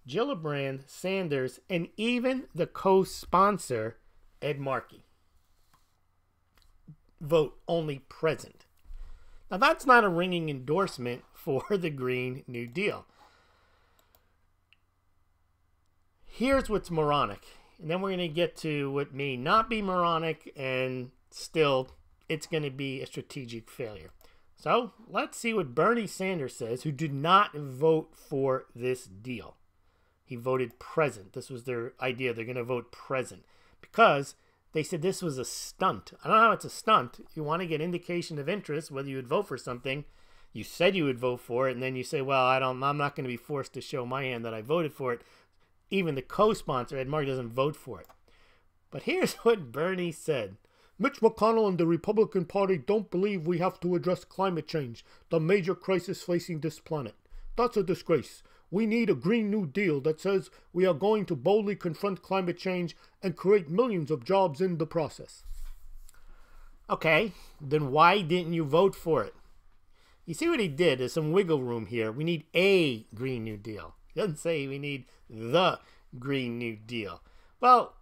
Gillibrand, Sanders, and even the co-sponsor, Ed Markey, vote only present. Now, that's not a ringing endorsement for the Green New Deal. Here's what's moronic, and then we're going to get to what may not be moronic, and still, it's going to be a strategic failure. So, let's see what Bernie Sanders says, who did not vote for this deal. He voted present. This was their idea. They're going to vote present because they said this was a stunt. I don't know how it's a stunt. You want to get indication of interest, whether you would vote for something. You said you would vote for it, and then you say, well, I'm not going to be forced to show my hand that I voted for it. Even the co-sponsor, Ed Markey, doesn't vote for it. But here's what Bernie said. Mitch McConnell and the Republican Party don't believe we have to address climate change, the major crisis facing this planet. That's a disgrace. We need a Green New Deal that says we are going to boldly confront climate change and create millions of jobs in the process. Okay, then why didn't you vote for it? You see what he did? There's some wiggle room here. We need a Green New Deal. He doesn't say we need the Green New Deal. Well,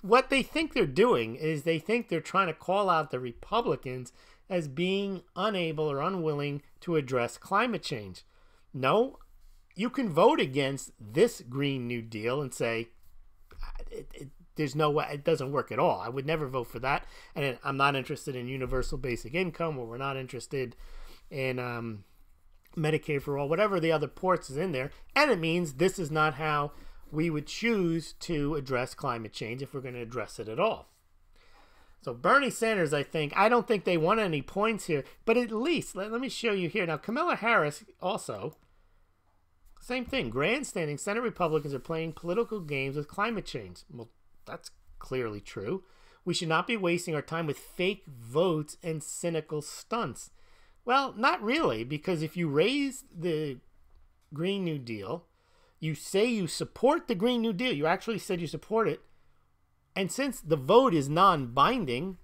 what they think they're doing is they think they're trying to call out the Republicans as being unable or unwilling to address climate change. No, you can vote against this Green New Deal and say, there's no way, it doesn't work at all. I would never vote for that. And I'm not interested in universal basic income, or we're not interested in Medicare for all, whatever the other ports is in there. And it means this is not how we would choose to address climate change if we're going to address it at all. So Bernie Sanders, I don't think they won any points here, but at least, let me show you here. Now, Kamala Harris also, same thing, grandstanding. Senate Republicans are playing political games with climate change. Well, that's clearly true. We should not be wasting our time with fake votes and cynical stunts. Well, not really, because if you raise the Green New Deal, you say you support the Green New Deal, you actually said you support it, and since the vote is non-binding,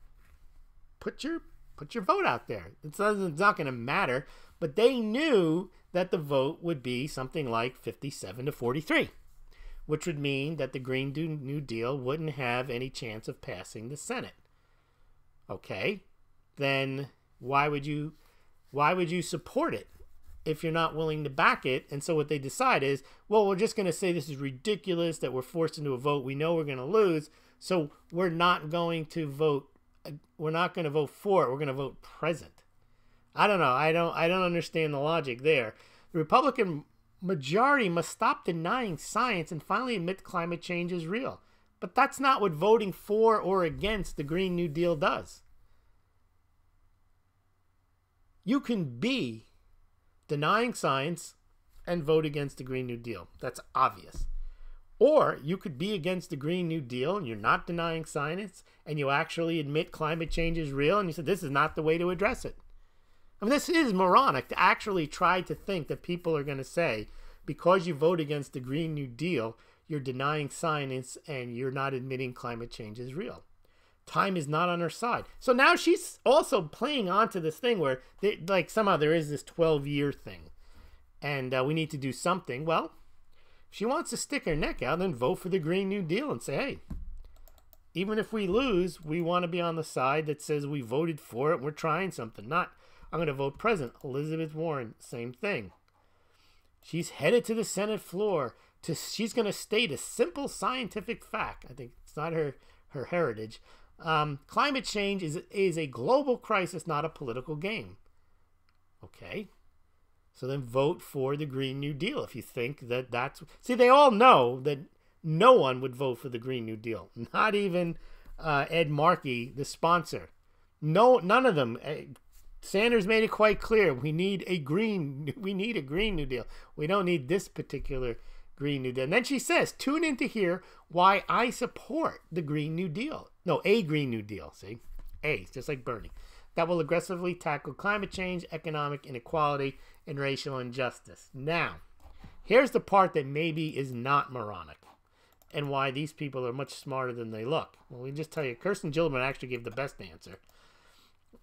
put your vote out there. It's not going to matter, but they knew that the vote would be something like 57-43, which would mean that the Green New Deal wouldn't have any chance of passing the Senate. Okay, then why would you support it if you're not willing to back it? And so what they decide is, well, we're just going to say this is ridiculous that we're forced into a vote. We know we're going to lose, so we're not going to vote. We're not going to vote for it. We're going to vote present. I don't know. I don't understand the logic there. The Republican majority must stop denying science and finally admit climate change is real. But that's not what voting for or against the Green New Deal does. You can be denying science and vote against the Green New Deal. That's obvious. Or you could be against the Green New Deal and you're not denying science and you actually admit climate change is real and you said this is not the way to address it. I mean, this is moronic to actually try to think that people are going to say because you vote against the Green New Deal, you're denying science and you're not admitting climate change is real. Time is not on her side. So now she's also playing onto this thing where somehow there is this 12-year thing and we need to do something. Well, if she wants to stick her neck out, then vote for the Green New Deal and say, hey, even if we lose, we want to be on the side that says we voted for it and we're trying something. Not, I'm going to vote present. Elizabeth Warren, same thing. She's headed to the Senate floor. She's going to state a simple scientific fact. I think it's not her heritage. Climate change is a global crisis, not a political game. Okay. So then vote for the Green New Deal if you think that that's... See, they all know that no one would vote for the Green New Deal. Not even Ed Markey, the sponsor. No, none of them. Sanders made it quite clear. We need a Green New Deal. We don't need this particular Green New Deal. And then she says, tune in to hear why I support the Green New Deal. No, a Green New Deal, see? A, just like Bernie. That will aggressively tackle climate change, economic inequality, and racial injustice. Now, here's the part that maybe is not moronic and why these people are much smarter than they look. Well, we just tell you, Kirsten Gillibrand actually gave the best answer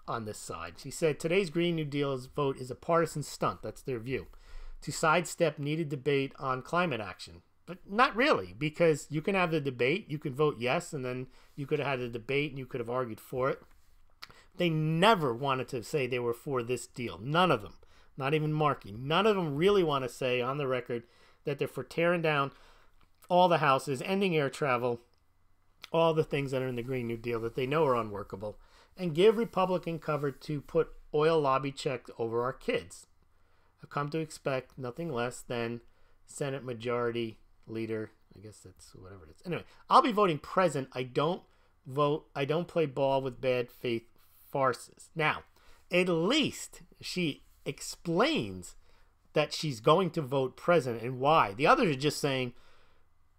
on this side. She said, today's Green New Deal's vote is a partisan stunt. That's their view. to sidestep needed debate on climate action. But not really, because you can have the debate, you can vote yes, and then you could have had the debate and you could have argued for it. They never wanted to say they were for this deal. None of them. Not even Markey. None of them really want to say on the record that they're for tearing down all the houses, ending air travel, all the things that are in the Green New Deal that they know are unworkable, and give Republican cover to put oil lobby checks over our kids. I've come to expect nothing less than Senate Majority Leader, I guess that's whatever it is. Anyway, I'll be voting present. I don't play ball with bad faith farces. Now, at least she explains that she's going to vote present and why. The others are just saying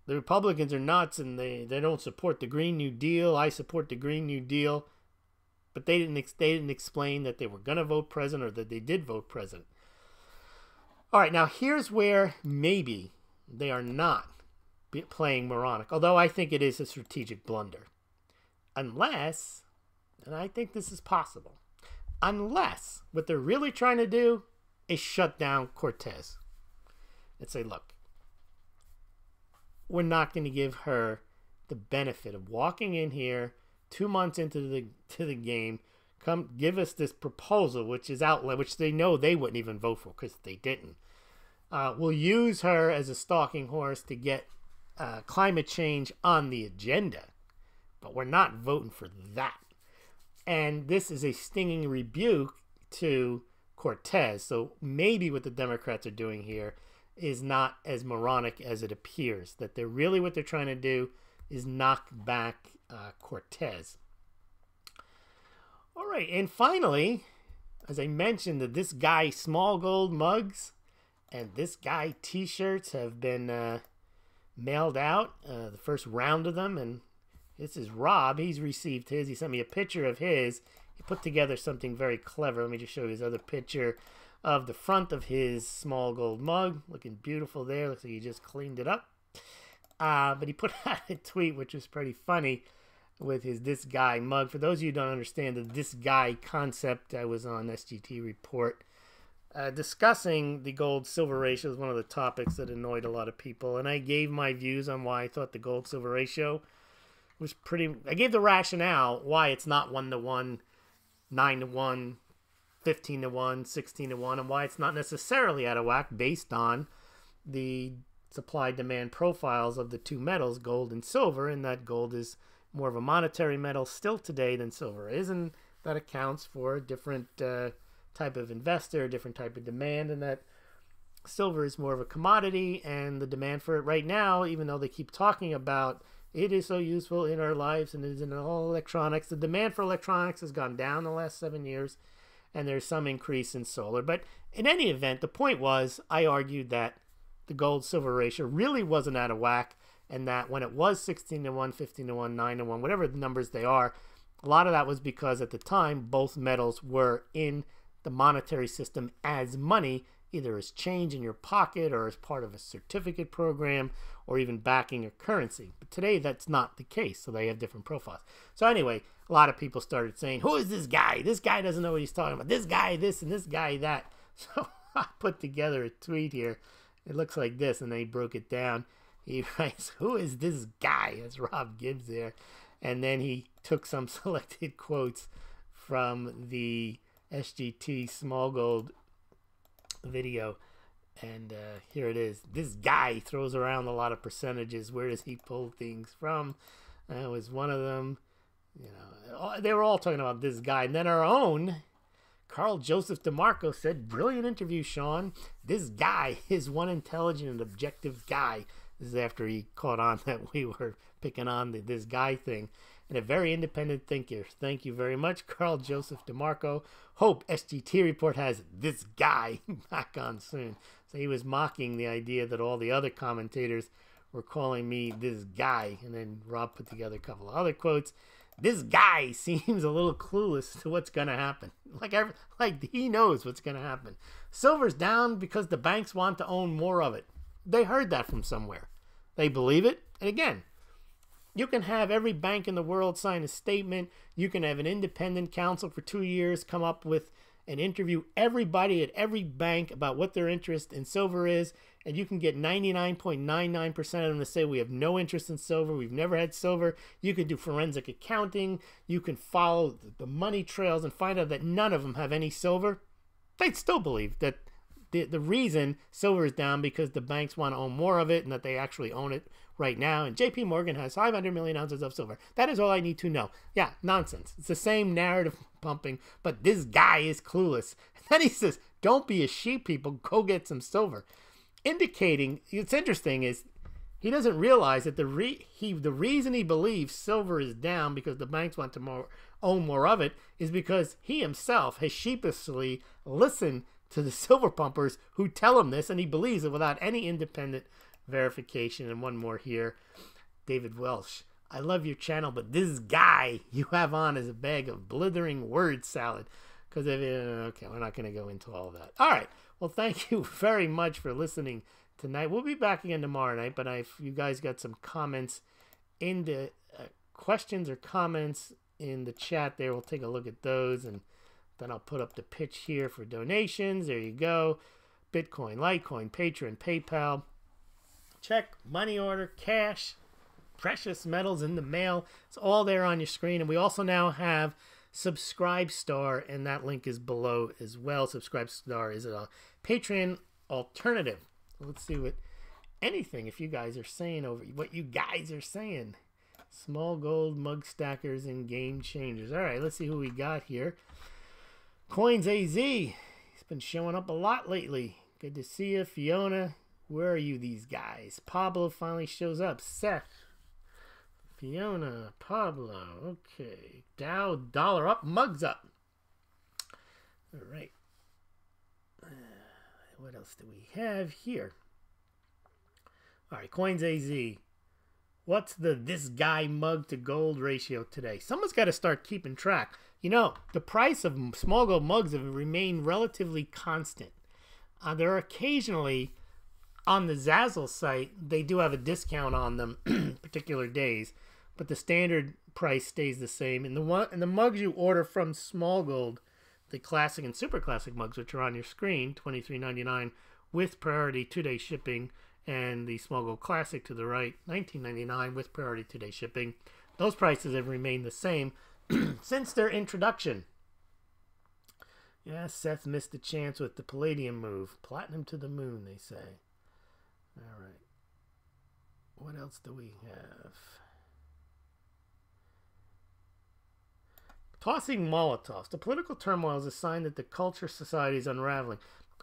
the Republicans are nuts and they don't support the Green New Deal. I support the Green New Deal. But they didn't explain that they were going to vote present or that they did vote present. All right, now here's where maybe they are not playing moronic, although I think it is a strategic blunder. Unless, and I think this is possible, unless what they're really trying to do is shut down Cortez and say, look, we're not going to give her the benefit of walking in here 2 months into the game, come give us this proposal, which is outlet, which they know they wouldn't even vote for because they didn't. We'll use her as a stalking horse to get climate change on the agenda, but we're not voting for that. And this is a stinging rebuke to Cortez. So maybe what the Democrats are doing here is not as moronic as it appears. That they're really what they're trying to do is knock back Cortez. All right, and finally, as I mentioned, that this guy Smaulgld mugs and this guy T-shirts have been mailed out. The first round of them, and this is Rob. He's received his. He sent me a picture of his. He put together something very clever. Let me just show you his other picture of the front of his Smaulgld mug. Looking beautiful there. Looks like he just cleaned it up. But he put out a tweet, which was pretty funny, with his This Guy mug. For those of you who don't understand the This Guy concept, I was on SGT Report discussing the gold-silver ratio. Was one of the topics that annoyed a lot of people. And I gave my views on why I thought the gold-silver ratio was pretty... I gave the rationale why it's not 1-to-1, 9-to-1, 15-to-1, 16-to-1, and why it's not necessarily out of whack based on the supply-demand profiles of the two metals, gold and silver, and that gold is more of a monetary metal still today than silver is, and that accounts for a different type of investor, a different type of demand, and that silver is more of a commodity, and the demand for it right now, even though they keep talking about it is so useful in our lives and it is in all electronics, the demand for electronics has gone down the last 7 years, and there's some increase in solar. But in any event, the point was, I argued that the gold-silver ratio really wasn't out of whack, and that when it was 16-to-1, 15-to-1, 9-to-1, whatever the numbers they are, a lot of that was because at the time, both metals were in the monetary system as money, either as change in your pocket or as part of a certificate program or even backing a currency. But today, that's not the case, so they have different profiles. So anyway, a lot of people started saying, who is this guy? This guy doesn't know what he's talking about. This guy this and this guy that. So I put together a tweet here. It looks like this, and then he broke it down. He writes, who is this guy? That's Rob Gibbs there. And then he took some selected quotes from the SGT Smaulgld video. And here it is. This guy throws around a lot of percentages. Where does he pull things from? That was one of them. You know, they were all talking about this guy. And then our own Carl Joseph DeMarco said, brilliant interview, Sean. This guy is one intelligent and objective guy. This is after he caught on that we were picking on this guy thing. And a very independent thinker. Thank you very much, Carl Joseph DeMarco. Hope SGT Report has this guy back on soon. So he was mocking the idea that all the other commentators were calling me this guy. And then Rob put together a couple of other quotes. This guy seems a little clueless to what's going to happen. Like he knows what's going to happen. Silver's down because the banks want to own more of it. They heard that from somewhere. They believe it. And again, you can have every bank in the world sign a statement. You can have an independent counsel for 2 years come up with and interview everybody at every bank about what their interest in silver is, and you can get 99.99% of them to say we have no interest in silver, we've never had silver. You can do forensic accounting, you can follow the money trails and find out that none of them have any silver. They'd still believe that the reason silver is down because the banks want to own more of it and that they actually own it right now. And JP Morgan has 500 million ounces of silver. That is all I need to know. Yeah, nonsense. It's the same narrative pumping, but this guy is clueless. And then he says, don't be a sheep, people. Go get some silver. Indicating, it's interesting, is he doesn't realize that the reason he believes silver is down because the banks want to own more of it is because he himself has sheepishly listened to the silver pumpers who tell him this, and he believes it without any independent verification. And one more here. David Welsh, I love your channel, but this guy you have on is a bag of blithering word salad. Because okay, we're not going to go into all that. All right. Well, thank you very much for listening tonight. We'll be back again tomorrow night, but if you guys got some comments in the questions or comments in the chat there, we'll take a look at those, and then I'll put up the pitch here for donations. There you go. Bitcoin, Litecoin, Patreon, PayPal. Check, money order, cash, precious metals in the mail. It's all there on your screen. And we also now have Subscribestar, and that link is below as well. Subscribestar is a Patreon alternative. Let's see what anything if you guys are saying over what you guys are saying. Smaulgld, mug stackers, and game changers. All right, let's see who we got here. Coins AZ. He's been showing up a lot lately. Good to see you. Fiona, where are you, these guys? Pablo finally shows up. Seth. Fiona, Pablo. Okay. Dow, dollar up, mugs up. All right. What else do we have here? All right, Coins AZ. What's this guy mug to gold ratio today? Someone's got to start keeping track. You know, the price of Smaulgld mugs have remained relatively constant. There are occasionally, on the Zazzle site, they do have a discount on them particular days, but the standard price stays the same. And the mugs you order from Smaulgld, the classic and super classic mugs, which are on your screen, $23.99 with priority 2-day shipping, and the Smaulgld Classic to the right, $19.99 with priority 2-day shipping. Those prices have remained the same since their introduction. Yeah, Seth missed a chance with the Palladium move. Platinum to the moon, they say. All right. What else do we have? Tossing Molotovs. The political turmoil is a sign that the culture society is unraveling.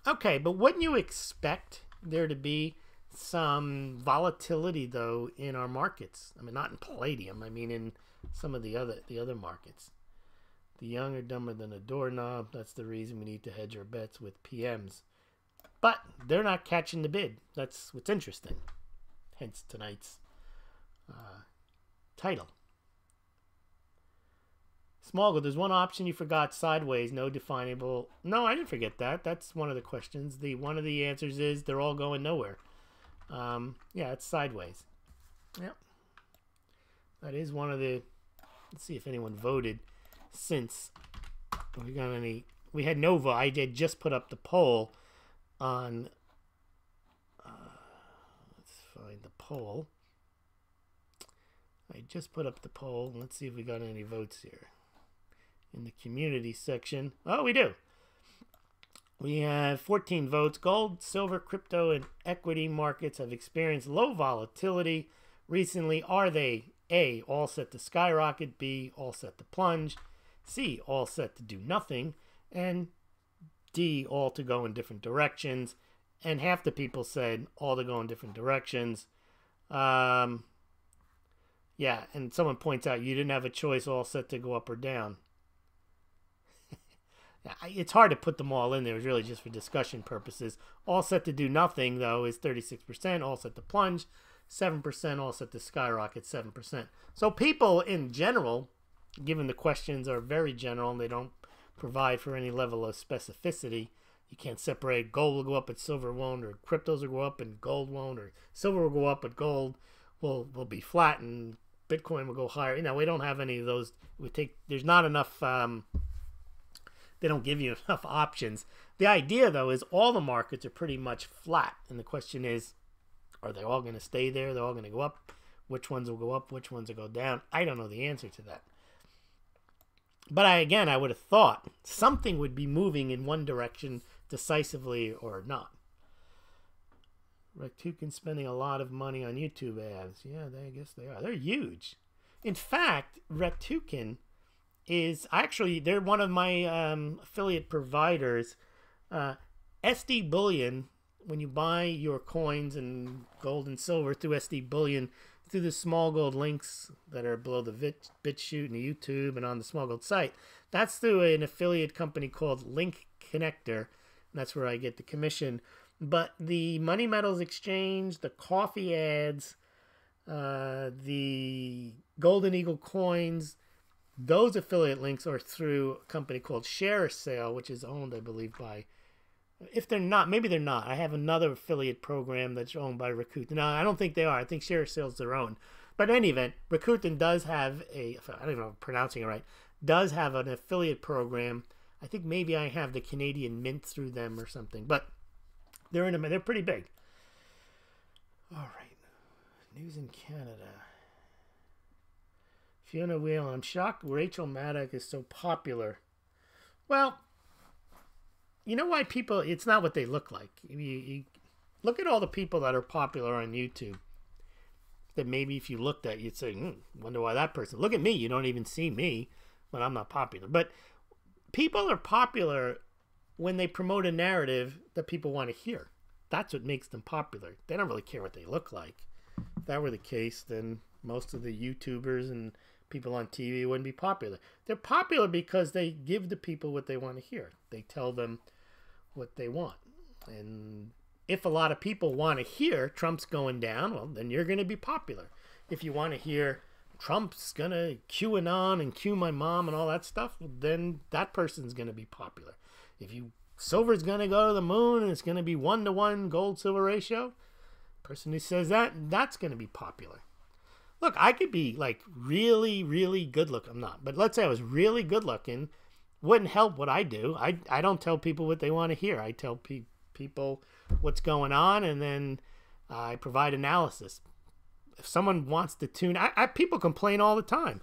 Okay, but wouldn't you expect there to be some volatility, though, in our markets? I mean, not in Palladium. I mean, in some of the other markets. The young are dumber than a doorknob. That's the reason we need to hedge our bets with PMs. But they're not catching the bid. That's what's interesting. Hence tonight's title. Smaulgld, there's one option you forgot. Sideways, no definable. No, I didn't forget that. That's one of the questions. One of the answers is they're all going nowhere. Yeah, it's sideways. Yep. That is one of the. Let's see if anyone voted since we got any. We had no vote. I did just put up the poll on. Let's find the poll. I just put up the poll. Let's see if we got any votes here. In the community section. Oh, we do. We have 14 votes. Gold, silver, crypto, and equity markets have experienced low volatility recently. Are they A, all set to skyrocket, B, all set to plunge, C, all set to do nothing, and D, all to go in different directions? And half the people said all to go in different directions. Yeah, and someone points out you didn't have a choice, all set to go up or down. It's hard to put them all in there. It was really just for discussion purposes. All set to do nothing, though, is 36%. All set to plunge, 7%. All set to skyrocket, 7%. So people in general, given the questions are very general and they don't provide for any level of specificity, you can't separate gold will go up but silver won't, or cryptos will go up and gold won't, or silver will go up but gold will be flat and Bitcoin will go higher. You know, we don't have any of those. There's not enough they don't give you enough options. The idea, though, is all the markets are pretty much flat. And the question is, are they all going to stay there? They're all going to go up? Which ones will go up? Which ones will go down? I don't know the answer to that. But I would have thought something would be moving in one direction decisively or not. Rakuten spending a lot of money on YouTube ads. Yeah, I guess they are. They're huge. In fact, Rakuten is actually, they're one of my affiliate providers. SD Bullion, when you buy your coins and gold and silver through SD Bullion, through the Smaulgld links that are below the BitChute and the YouTube and on the Smaulgld site, that's through an affiliate company called Link Connector. And that's where I get the commission. But the Money Metals Exchange, the coffee ads, the Golden Eagle coins, those affiliate links are through a company called Share Sale, which is owned, I believe, by, if they're not, maybe they're not. I have another affiliate program that's owned by Rakuten. No, I don't think they are. I think Share Sale is their own. But in any event, Rakuten does have I don't even know if I'm pronouncing it right, does have an affiliate program. I think maybe I have the Canadian Mint through them or something. But they're pretty big. All right. News in Canada. Fiona Whalen, I'm shocked Rachel Maddow is so popular. Well, you know why people, it's not what they look like. You look at all the people that are popular on YouTube that maybe if you looked at, you'd say, wonder why that person. Look at me. You don't even see me when I'm not popular. But people are popular when they promote a narrative that people want to hear. That's what makes them popular. They don't really care what they look like. If that were the case, then most of the YouTubers and people on TV wouldn't be popular. They're popular because they give the people what they want to hear. They tell them what they want. And if a lot of people want to hear Trump's going down, well, then you're going to be popular. If you want to hear Trump's going to QAnon and Q my mom and all that stuff, well, then that person's going to be popular. If silver's going to go to the moon and it's going to be 1-to-1 gold-silver ratio, person who says that, that's going to be popular. Look, I could be like really, really good looking. I'm not, but let's say I was really good looking. Wouldn't help what I do. I don't tell people what they want to hear. I tell people what's going on, and then I provide analysis. If someone wants to tune, people complain all the time.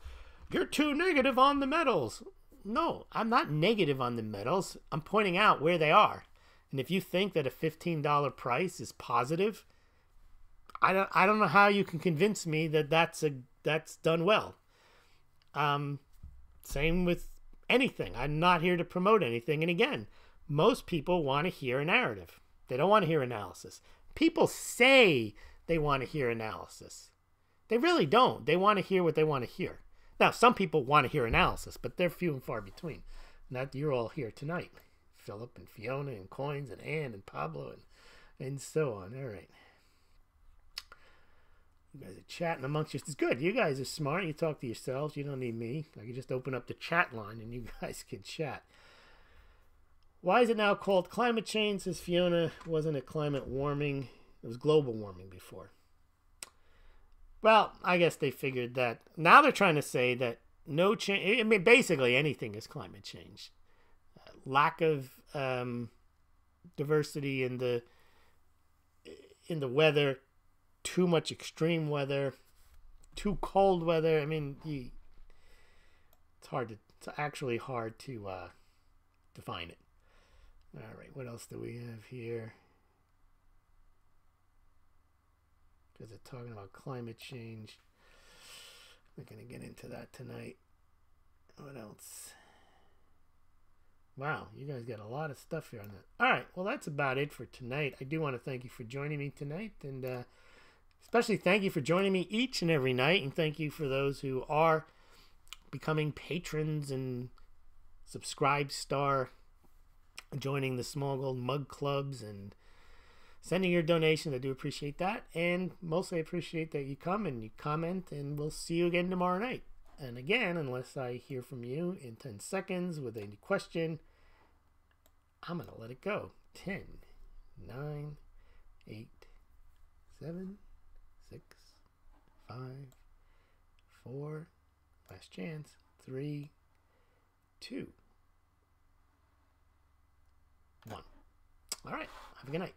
You're too negative on the metals. No, I'm not negative on the metals. I'm pointing out where they are. And if you think that a $15 price is positive, I don't know how you can convince me that that's done well. Same with anything. I'm not here to promote anything. And again, most people want to hear a narrative. They don't want to hear analysis. People say they want to hear analysis. They really don't. They want to hear what they want to hear. Now, some people want to hear analysis, but they're few and far between. Not you're all here tonight. Philip and Fiona and Coins and Ann and Pablo and so on. All right. You guys are chatting amongst yourselves. It's good. You guys are smart. You talk to yourselves. You don't need me. I can just open up the chat line and you guys can chat. Why is it now called climate change? Says Fiona. Wasn't it climate warming? It was global warming before. Well, I guess they figured that. Now they're trying to say that no change. I mean, basically anything is climate change. Lack of diversity in the weather. Too much extreme weather, too cold weather. I mean, it's actually hard to define it. All right, what else do we have here? Because they're talking about climate change. We're going to get into that tonight. What else? Wow, you guys got a lot of stuff here on that. All right, well, that's about it for tonight. I do want to thank you for joining me tonight, and especially thank you for joining me each and every night, and thank you for those who are becoming patrons and subscribe star, joining the Smaulgld mug clubs and sending your donations. I do appreciate that, and mostly I appreciate that you come and you comment, and we'll see you again tomorrow night. And again, unless I hear from you in 10 seconds with any question, I'm going to let it go. 10, 9, 8, 7, 6, 5, 4, last chance, 3, 2, All right. Have a good night.